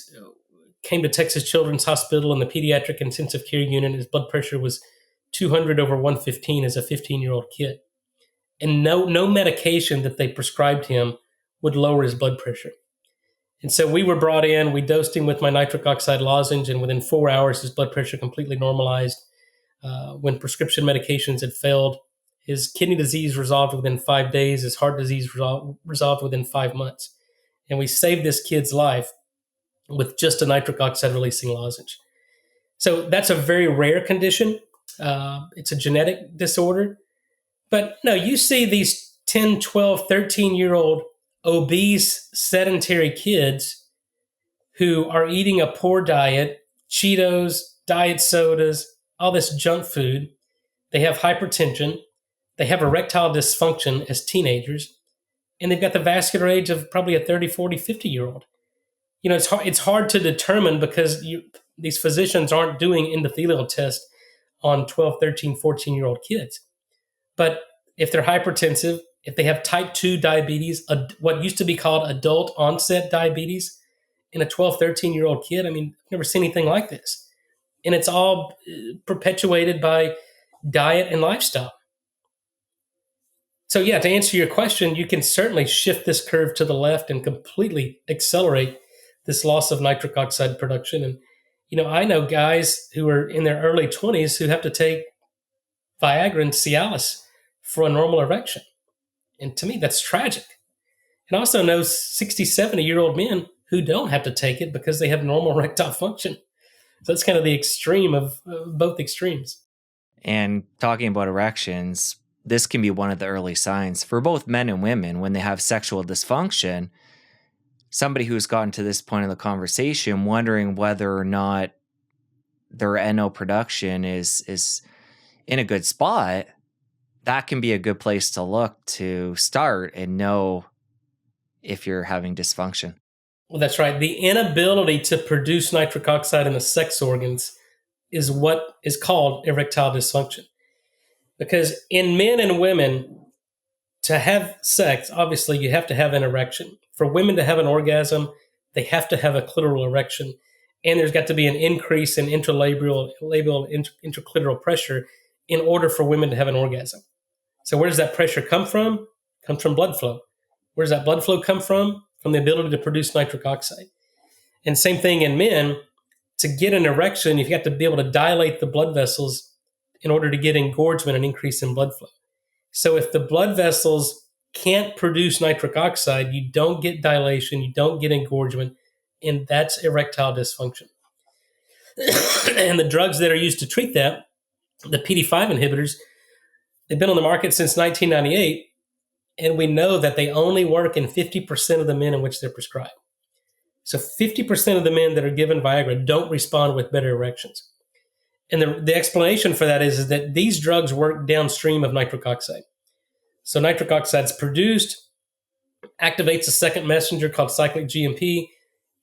came to Texas Children's Hospital in the pediatric intensive care unit. His blood pressure was 200 over 115 as a 15-year-old kid. And no medication that they prescribed him would lower his blood pressure. And so we were brought in, we dosed him with my nitric oxide lozenge, and within 4 hours, his blood pressure completely normalized. When prescription medications had failed, his kidney disease resolved within 5 days, his heart disease resolved within 5 months. And we saved this kid's life with just a nitric oxide releasing lozenge. So that's a very rare condition. It's a genetic disorder. But no, you see these 10, 12, 13-year-old obese, sedentary kids who are eating a poor diet, Cheetos, diet sodas, all this junk food. They have hypertension. They have erectile dysfunction as teenagers. And they've got the vascular age of probably a 30, 40, 50-year-old. It's hard to determine because these physicians aren't doing endothelial tests on 12, 13, 14-year-old kids. But if they're hypertensive, if they have type 2 diabetes, what used to be called adult onset diabetes in a 12, 13-year-old kid, I've never seen anything like this. And it's all perpetuated by diet and lifestyle. So yeah, to answer your question, you can certainly shift this curve to the left and completely accelerate this loss of nitric oxide production. And, I know guys who are in their early 20s who have to take Viagra and Cialis for a normal erection. And to me, that's tragic. And I also know 60, 70-year-old men who don't have to take it because they have normal erectile function. So that's kind of the extreme of both extremes. And talking about erections, this can be one of the early signs for both men and women when they have sexual dysfunction. Somebody who's gotten to this point in the conversation wondering whether or not their NO production is in a good spot, that can be a good place to look to start and know if you're having dysfunction. Well, that's right. The inability to produce nitric oxide in the sex organs is what is called erectile dysfunction. Because in men and women, to have sex, obviously you have to have an erection. For women to have an orgasm, they have to have a clitoral erection. And there's got to be an increase in intraclitoral pressure in order for women to have an orgasm. So where does that pressure come from? It comes from blood flow. Where does that blood flow come from? From the ability to produce nitric oxide. And same thing in men. To get an erection, you've got to be able to dilate the blood vessels in order to get engorgement and increase in blood flow. So if the blood vessels can't produce nitric oxide, you don't get dilation, you don't get engorgement, and that's erectile dysfunction. And the drugs that are used to treat that, the PD-5 inhibitors, they've been on the market since 1998, and we know that they only work in 50% of the men in which they're prescribed. So 50% of the men that are given Viagra don't respond with better erections. And the explanation for that is that these drugs work downstream of nitric oxide. So nitric oxide is produced, activates a second messenger called cyclic GMP,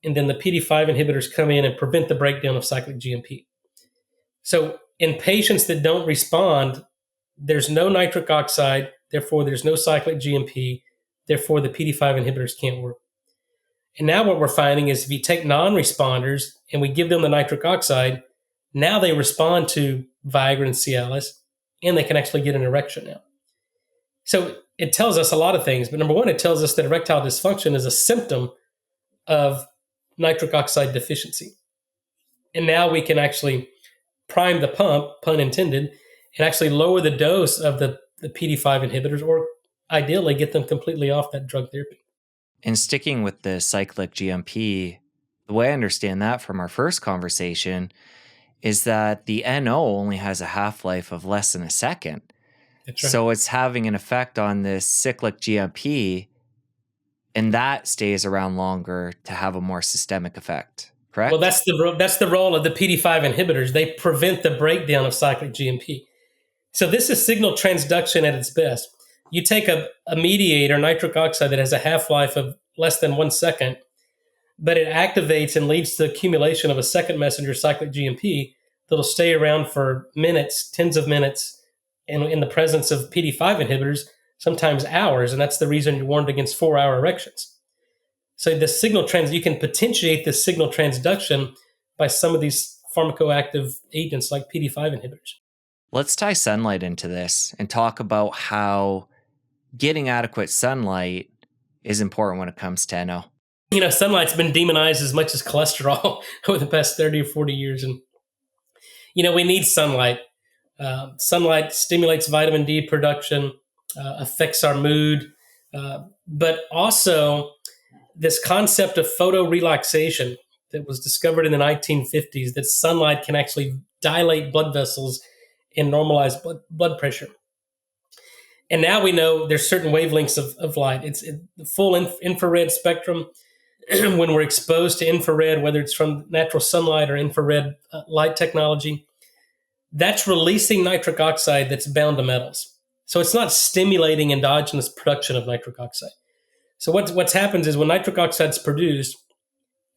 and then the PD-5 inhibitors come in and prevent the breakdown of cyclic GMP. So in patients that don't respond, there's no nitric oxide, therefore there's no cyclic GMP, therefore the PD-5 inhibitors can't work. And now what we're finding is if you take non-responders and we give them the nitric oxide, now they respond to Viagra and Cialis, and they can actually get an erection now. So it tells us a lot of things, but number one, it tells us that erectile dysfunction is a symptom of nitric oxide deficiency. And now we can actually prime the pump, pun intended, and actually lower the dose of the PD-5 inhibitors, or ideally get them completely off that drug therapy. And sticking with the cyclic GMP, the way I understand that from our first conversation is that the NO only has a half-life of less than a second. That's right. So it's having an effect on this cyclic GMP, and that stays around longer to have a more systemic effect, correct? Well, that's the role of the PD-5 inhibitors. They prevent the breakdown of cyclic GMP. So this is signal transduction at its best. You take a mediator, nitric oxide, that has a half-life of less than 1 second, but it activates and leads to the accumulation of a second messenger, cyclic GMP, that'll stay around for minutes, tens of minutes, and in the presence of PD-5 inhibitors, sometimes hours, and that's the reason you're warned against 4-hour erections. So the you can potentiate the signal transduction by some of these pharmacoactive agents like PD-5 inhibitors. Let's tie sunlight into this and talk about how getting adequate sunlight is important when it comes to NO. Sunlight's been demonized as much as cholesterol over the past 30 or 40 years. And, we need sunlight. Sunlight stimulates vitamin D production, affects our mood, but also this concept of photorelaxation that was discovered in the 1950s, that sunlight can actually dilate blood vessels and normalize blood pressure. And now we know there's certain wavelengths of light. It's the full infrared spectrum. When we're exposed to infrared, whether it's from natural sunlight or infrared light technology, that's releasing nitric oxide that's bound to metals. So it's not stimulating endogenous production of nitric oxide. So what's happens is when nitric oxide is produced,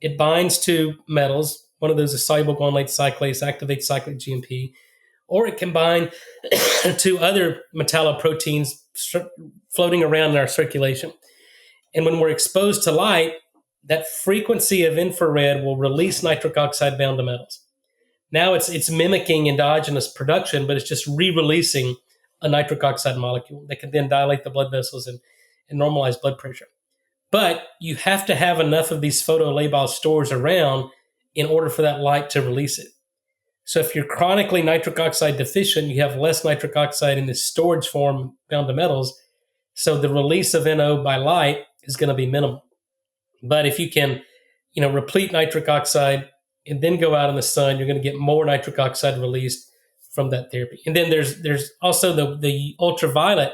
it binds to metals. One of those is soluble guanylate cyclase, activates cyclic GMP, or it can bind to other metalloproteins floating around in our circulation. And when we're exposed to light, that frequency of infrared will release nitric oxide bound to metals. Now it's mimicking endogenous production, but it's just re-releasing a nitric oxide molecule that can then dilate the blood vessels and normalize blood pressure. But you have to have enough of these photolabile stores around in order for that light to release it. So if you're chronically nitric oxide deficient, you have less nitric oxide in this storage form bound to metals. So the release of NO by light is going to be minimal. But if you can, replete nitric oxide and then go out in the sun, you're going to get more nitric oxide released from that therapy. And then there's also the ultraviolet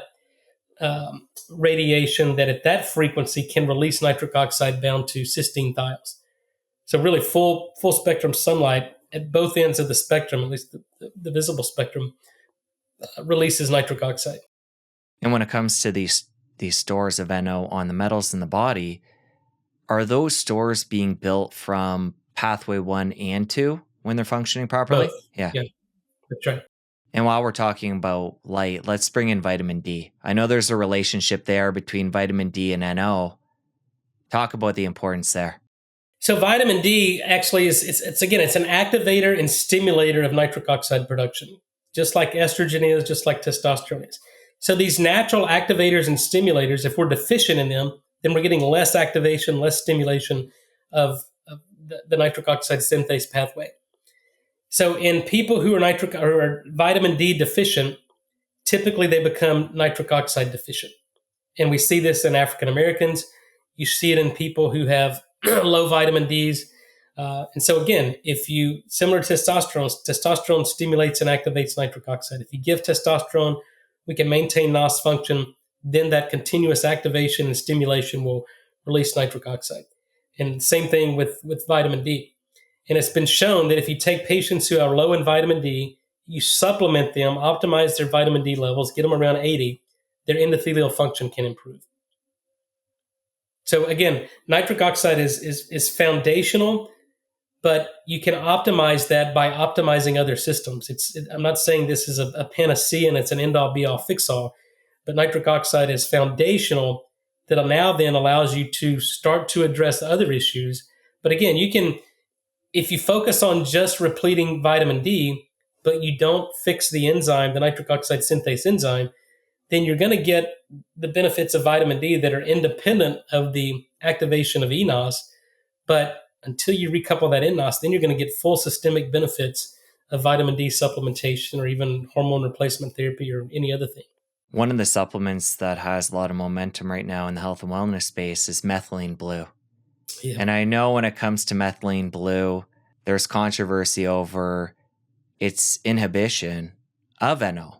radiation that at that frequency can release nitric oxide bound to cysteine thiols. So really full spectrum sunlight at both ends of the spectrum, at least the visible spectrum, releases nitric oxide. And when it comes to these stores of NO on the metals in the body, are those stores being built from pathway 1 and 2 when they're functioning properly? Both. Yeah, that's right. And while we're talking about light, let's bring in vitamin D. I know there's a relationship there between vitamin D and NO. Talk about the importance there. So vitamin D actually it's an activator and stimulator of nitric oxide production, just like estrogen is, just like testosterone is. So these natural activators and stimulators, if we're deficient in them, then we're getting less activation, less stimulation of the nitric oxide synthase pathway. So in people who are vitamin D deficient, typically they become nitric oxide deficient. And we see this in African Americans. You see it in people who have low vitamin Ds. And so again, similar to testosterone stimulates and activates nitric oxide. If you give testosterone, we can maintain NOS function. Then that continuous activation and stimulation will release nitric oxide. And same thing with vitamin D. And it's been shown that if you take patients who are low in vitamin D, you supplement them, optimize their vitamin D levels, get them around 80, their endothelial function can improve. So again, nitric oxide is foundational, but you can optimize that by optimizing other systems. I'm not saying this is a panacea and it's an end-all be-all fix-all, but nitric oxide is foundational that now then allows you to start to address other issues. But again, if you focus on just repleting vitamin D, but you don't fix the enzyme, the nitric oxide synthase enzyme, then you're going to get the benefits of vitamin D that are independent of the activation of eNOS. But until you recouple that nNOS, then you're going to get full systemic benefits of vitamin D supplementation or even hormone replacement therapy or any other thing. One of the supplements that has a lot of momentum right now in the health and wellness space is methylene blue. Yeah. And I know when it comes to methylene blue, there's controversy over its inhibition of NO.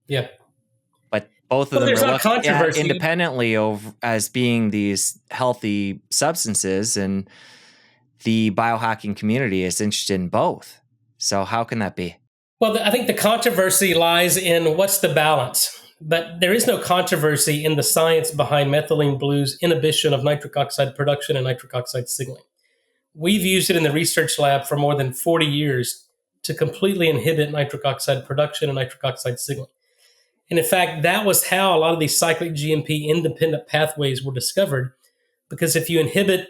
Yeah. But both of them are looked at independently as being these healthy substances, and the biohacking community is interested in both. So how can that be? Well, I think the controversy lies in what's the balance. But there is no controversy in the science behind methylene blue's inhibition of nitric oxide production and nitric oxide signaling. We've used it in the research lab for more than 40 years to completely inhibit nitric oxide production and nitric oxide signaling. And in fact, that was how a lot of these cyclic GMP independent pathways were discovered, because if you inhibit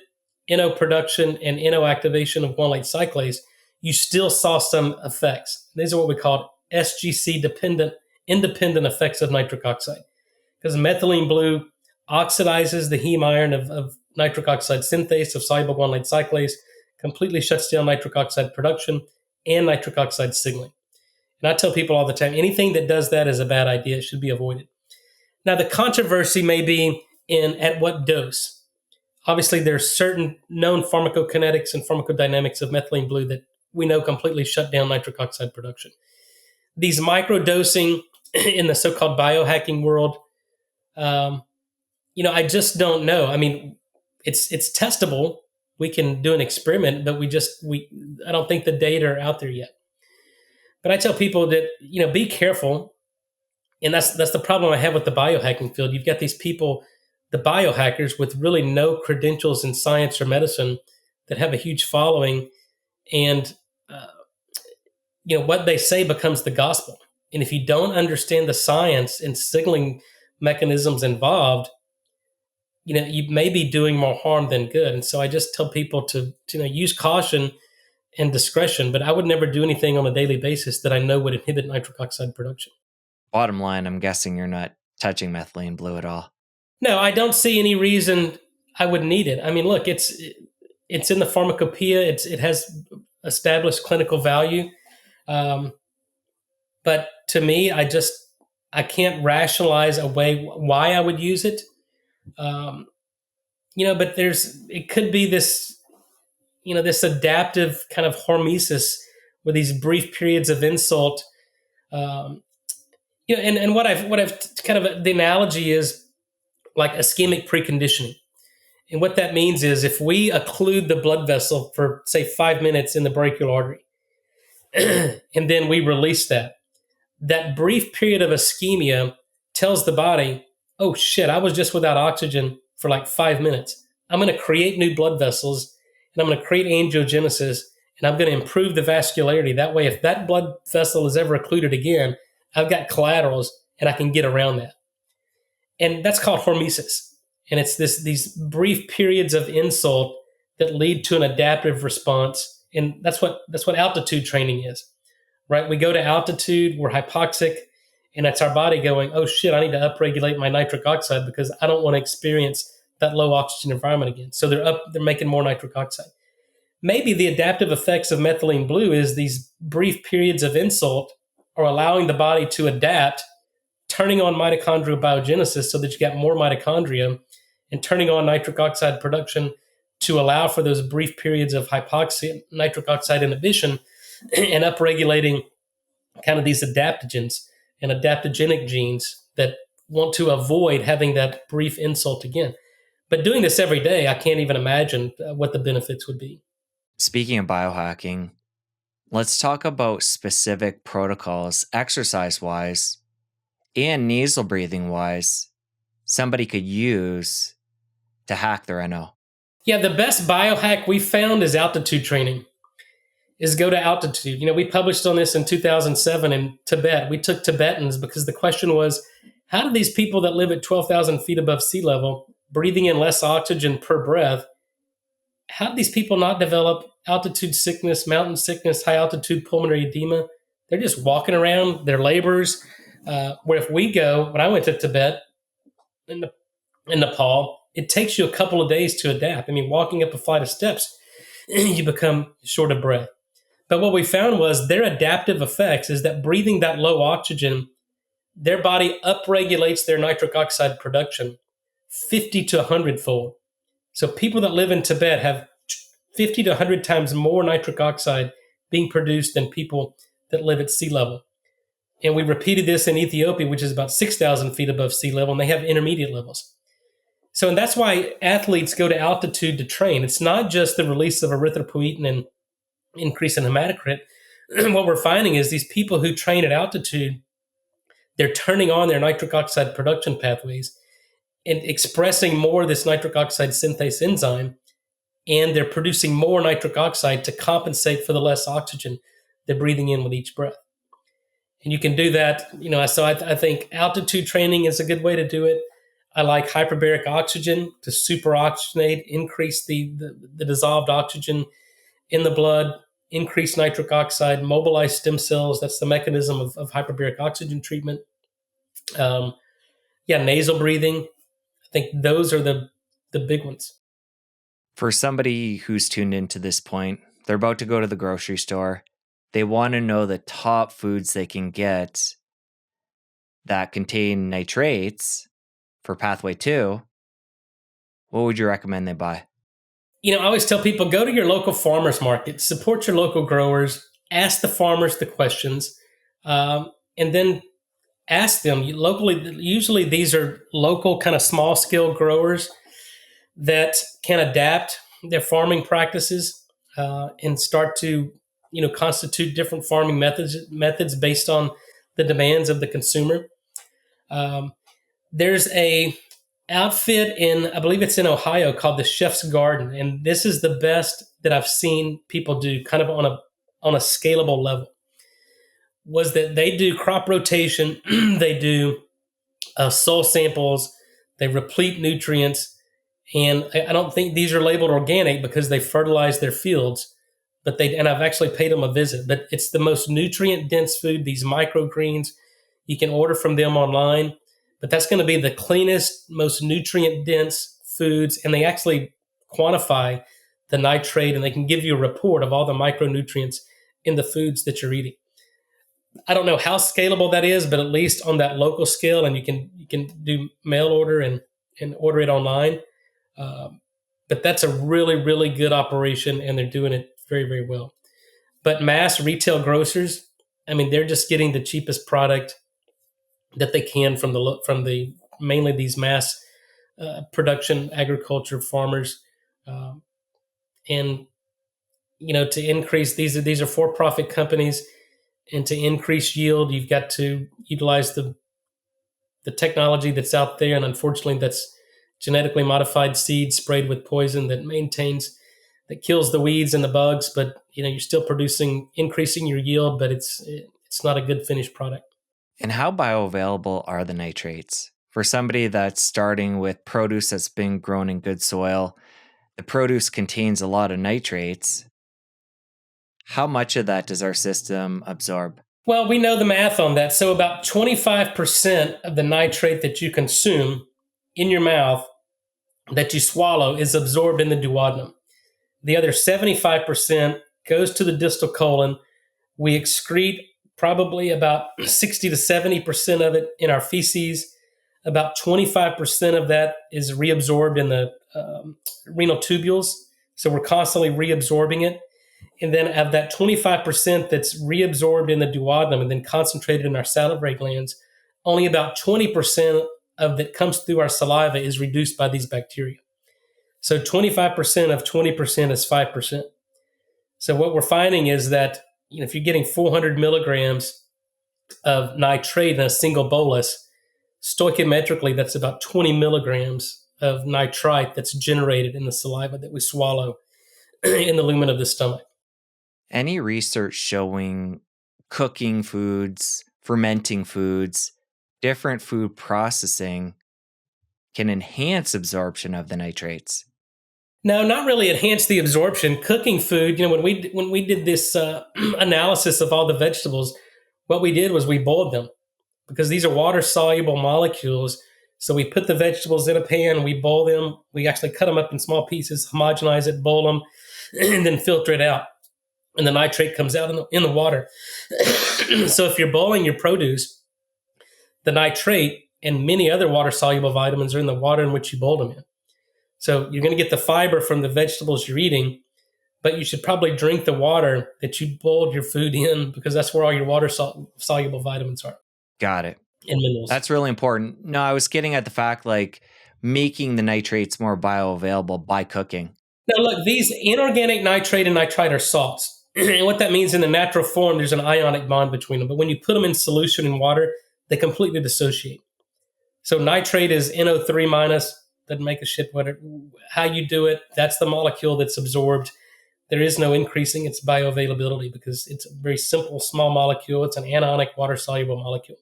NO production and NO activation of guanylate cyclase, you still saw some effects. These are what we call SGC independent effects of nitric oxide, because methylene blue oxidizes the heme iron of nitric oxide synthase of soluble guanylate cyclase, completely shuts down nitric oxide production and nitric oxide signaling. And I tell people all the time, anything that does that is a bad idea. It should be avoided. Now, the controversy may be in at what dose. Obviously, there's certain known pharmacokinetics and pharmacodynamics of methylene blue that we know completely shut down nitric oxide production. These microdosing in the so-called biohacking world Um, I just don't know. I mean, it's testable. We can do an experiment, but I don't think the data are out there yet. But I tell people that, be careful. And that's the problem I have with the biohacking field. You've got these people, the biohackers, with really no credentials in science or medicine that have a huge following. And, what they say becomes the gospel. And if you don't understand the science and signaling mechanisms involved, you may be doing more harm than good. And so I just tell people to use caution and discretion, but I would never do anything on a daily basis that I know would inhibit nitric oxide production. Bottom line, I'm guessing you're not touching methylene blue at all. No, I don't see any reason I would need it. I mean, look, it's in the pharmacopoeia. It has established clinical value. But to me, I can't rationalize a way why I would use it. But it could be this, this adaptive kind of hormesis with these brief periods of insult. And what I've kind of, the analogy is like ischemic preconditioning. And what that means is if we occlude the blood vessel for, say, 5 minutes in the brachial artery, and then we release that brief period of ischemia tells the body, oh shit, I was just without oxygen for like 5 minutes. I'm going to create new blood vessels, and I'm going to create angiogenesis, and I'm going to improve the vascularity. That way, if that blood vessel is ever occluded again, I've got collaterals and I can get around that. And that's called hormesis. And it's these brief periods of insult that lead to an adaptive response. And that's what altitude training is, right? We go to altitude, we're hypoxic, and that's our body going, oh shit, I need to upregulate my nitric oxide because I don't want to experience that low oxygen environment again. So they're making more nitric oxide. Maybe the adaptive effects of methylene blue is these brief periods of insult are allowing the body to adapt, turning on mitochondrial biogenesis so that you get more mitochondria, and turning on nitric oxide production to allow for those brief periods of hypoxia, nitric oxide inhibition, and upregulating kind of these adaptogens and adaptogenic genes that want to avoid having that brief insult again. But doing this every day, I can't even imagine what the benefits would be. Speaking of biohacking, let's talk about specific protocols, exercise-wise and nasal breathing-wise, somebody could use to hack their NO. Yeah, the best biohack we found is altitude training, is go to altitude. We published on this in 2007 in Tibet. We took Tibetans because the question was, how do these people that live at 12,000 feet above sea level, breathing in less oxygen per breath, how do these people not develop altitude sickness, mountain sickness, high altitude pulmonary edema? They're just walking around, they're laborers. Where if we go, when I went to Tibet in Nepal, it takes you a couple of days to adapt. I mean, walking up a flight of steps, you become short of breath. But what we found was their adaptive effects is that breathing that low oxygen, their body upregulates their nitric oxide production 50 to 100 fold. So people that live in Tibet have 50 to 100 times more nitric oxide being produced than people that live at sea level. And we repeated this in Ethiopia, which is about 6,000 feet above sea level, and they have intermediate levels. So, and that's why athletes go to altitude to train. It's not just the release of erythropoietin and increase in hematocrit. What we're finding is these people who train at altitude, they're turning on their nitric oxide production pathways and expressing more of this nitric oxide synthase enzyme, and they're producing more nitric oxide to compensate for the less oxygen they're breathing in with each breath. And you can do that, so I think altitude training is a good way to do it. I like hyperbaric oxygen to superoxygenate, increase the dissolved oxygen in the blood, increase nitric oxide, mobilize stem cells. That's the mechanism of hyperbaric oxygen treatment. Nasal breathing. I think those are the big ones. For somebody who's tuned into this point, they're about to go to the grocery store. They want to know the top foods they can get that contain nitrates for pathway 2. What would you recommend they buy? I always tell people, go to your local farmers market, support your local growers, ask the farmers the questions, and then ask them locally. Usually these are local kind of small scale growers that can adapt their farming practices and start to constitute different farming methods based on the demands of the consumer. Um, there's a outfit in, I believe it's in Ohio, called the Chef's Garden, and this is the best that I've seen people do, kind of on a scalable level. Was that they do crop rotation, they do soil samples, they replete nutrients, and I don't think these are labeled organic because they fertilize their fields. And I've actually paid them a visit. But it's the most nutrient dense food. These microgreens, you can order from them online. But that's going to be the cleanest, most nutrient dense foods, and they actually quantify the nitrate, and they can give you a report of all the micronutrients in the foods that you're eating. I don't know how scalable that is, but at least on that local scale, and you can do mail order and order it online. But that's a really, really good operation, and they're doing it very, very well. But mass retail grocers, I mean, they're just getting the cheapest product that they can from the mainly these mass production agriculture farmers, and to increase these are for profit companies, and to increase yield, you've got to utilize the technology that's out there, and unfortunately, that's genetically modified seed sprayed with poison that kills the weeds and the bugs. But you're still increasing your yield, but it's not a good finished product. And how bioavailable are the nitrates? For somebody that's starting with produce that's been grown in good soil, the produce contains a lot of nitrates. How much of that does our system absorb? Well, we know the math on that. So about 25% of the nitrate that you consume in your mouth that you swallow is absorbed in the duodenum. The other 75% goes to the distal colon. We excrete probably about 60 to 70% of it in our feces. About 25% of that is reabsorbed in the renal tubules. So we're constantly reabsorbing it. And then of that 25% that's reabsorbed in the duodenum and then concentrated in our salivary glands, only about 20% of that comes through our saliva is reduced by these bacteria. So 25% of 20% is 5%. So what we're finding is that if you're getting 400 milligrams of nitrate in a single bolus, stoichiometrically, that's about 20 milligrams of nitrite that's generated in the saliva that we swallow in the lumen of the stomach. Any research showing cooking foods, fermenting foods, different food processing can enhance absorption of the nitrates? No, not really enhance the absorption. Cooking food, when we did this analysis of all the vegetables, what we did was we boiled them because these are water soluble molecules. So we put the vegetables in a pan, we boil them, we actually cut them up in small pieces, homogenize it, boil them, and then filter it out. And the nitrate comes out in the water. So if you're boiling your produce, the nitrate and many other water soluble vitamins are in the water in which you boiled them in. So you're going to get the fiber from the vegetables you're eating, but you should probably drink the water that you boiled your food in because that's where all your water soluble vitamins are. Got it. And minerals. That's really important. No, I was getting at the fact like making the nitrates more bioavailable by cooking. Now look, these inorganic nitrate and nitrite are salts. And what that means in the natural form, there's an ionic bond between them. But when you put them in solution in water, they completely dissociate. So nitrate is NO3 minus, doesn't make a shit whatever. How you do it, that's the molecule that's absorbed. There is no increasing its bioavailability because it's a very simple, small molecule. It's an anionic, water-soluble molecule.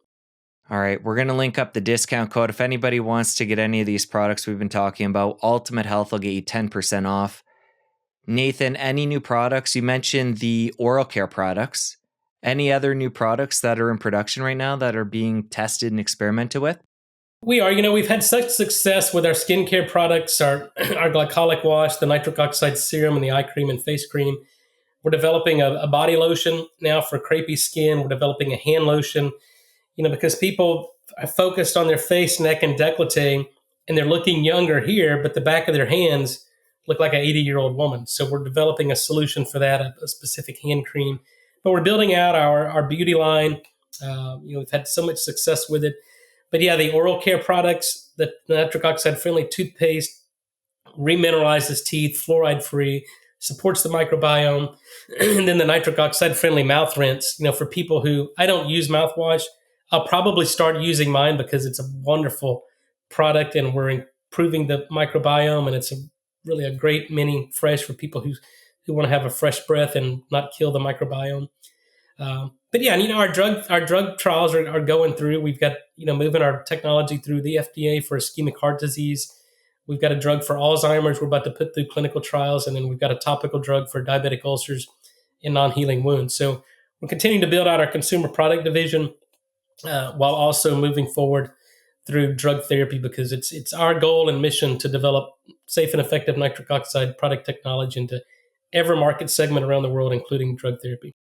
All right, we're going to link up the discount code. If anybody wants to get any of these products we've been talking about, Ultimate Health will get you 10% off. Nathan, any new products? You mentioned the oral care products. Any other new products that are in production right now that are being tested and experimented with? We are. We've had such success with our skincare products, our glycolic wash, the nitric oxide serum, and the eye cream and face cream. We're developing a body lotion now for crepey skin. We're developing a hand lotion, because people are focused on their face, neck, and décolleté, and they're looking younger here, but the back of their hands look like an 80-year-old woman. So we're developing a solution for that, a specific hand cream. But we're building out our beauty line, We've had so much success with it. But yeah, the oral care products, the nitric oxide friendly toothpaste, remineralizes teeth, fluoride free, supports the microbiome, and then the nitric oxide friendly mouth rinse. For people who I don't use mouthwash, I'll probably start using mine because it's a wonderful product and we're improving the microbiome, and it's really a great mini fresh for people who want to have a fresh breath and not kill the microbiome. But yeah, and our drug trials are going through. We've got moving our technology through the FDA for ischemic heart disease. We've got a drug for Alzheimer's we're about to put through clinical trials, and then we've got a topical drug for diabetic ulcers and non-healing wounds. So we're continuing to build out our consumer product division while also moving forward through drug therapy, because it's our goal and mission to develop safe and effective nitric oxide product technology into every market segment around the world, including drug therapy.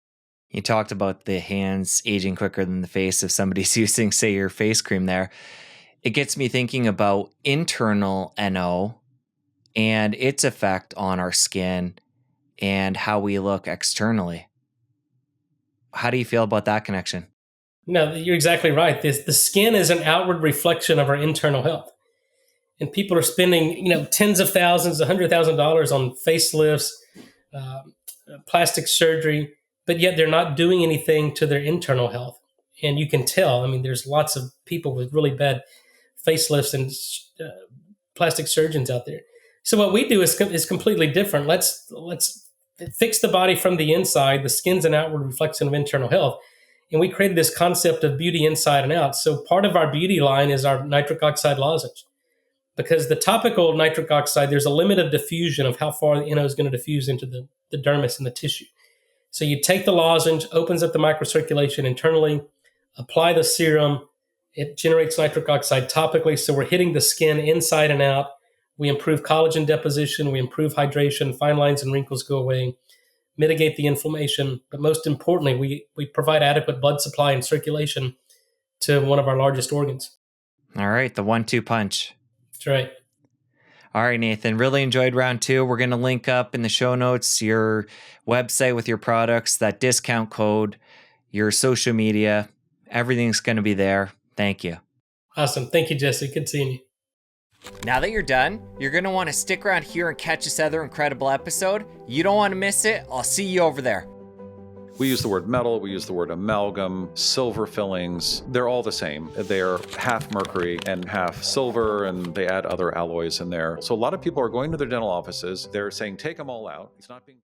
You talked about the hands aging quicker than the face if somebody's using, say, your face cream there. It gets me thinking about internal NO and its effect on our skin and how we look externally. How do you feel about that connection? No, you're exactly right. The skin is an outward reflection of our internal health. And people are spending, tens of thousands, $100,000 on facelifts, plastic surgery, but yet they're not doing anything to their internal health. And you can tell. I mean, there's lots of people with really bad facelifts and plastic surgeons out there. So what we do is completely different. Let's fix the body from the inside. The skin's an outward reflection of internal health. And we created this concept of beauty inside and out. So part of our beauty line is our nitric oxide lozenge. Because the topical nitric oxide, there's a limit of diffusion of how far the NO is going to diffuse into the dermis and the tissue. So you take the lozenge, opens up the microcirculation internally, apply the serum, it generates nitric oxide topically. So we're hitting the skin inside and out. We improve collagen deposition, we improve hydration, fine lines and wrinkles go away, mitigate the inflammation. But most importantly, we provide adequate blood supply and circulation to one of our largest organs. All right, the 1-2 punch. That's right. All right, Nathan, really enjoyed round 2. We're going to link up in the show notes your website with your products, that discount code, your social media. Everything's going to be there. Thank you. Awesome. Thank you, Jesse. Good seeing you. Now that you're done, you're going to want to stick around here and catch this other incredible episode. You don't want to miss it. I'll see you over there. We use the word metal, we use the word amalgam, silver fillings. They're all the same. They're half mercury and half silver, and they add other alloys in there. So a lot of people are going to their dental offices. They're saying, take them all out. It's not being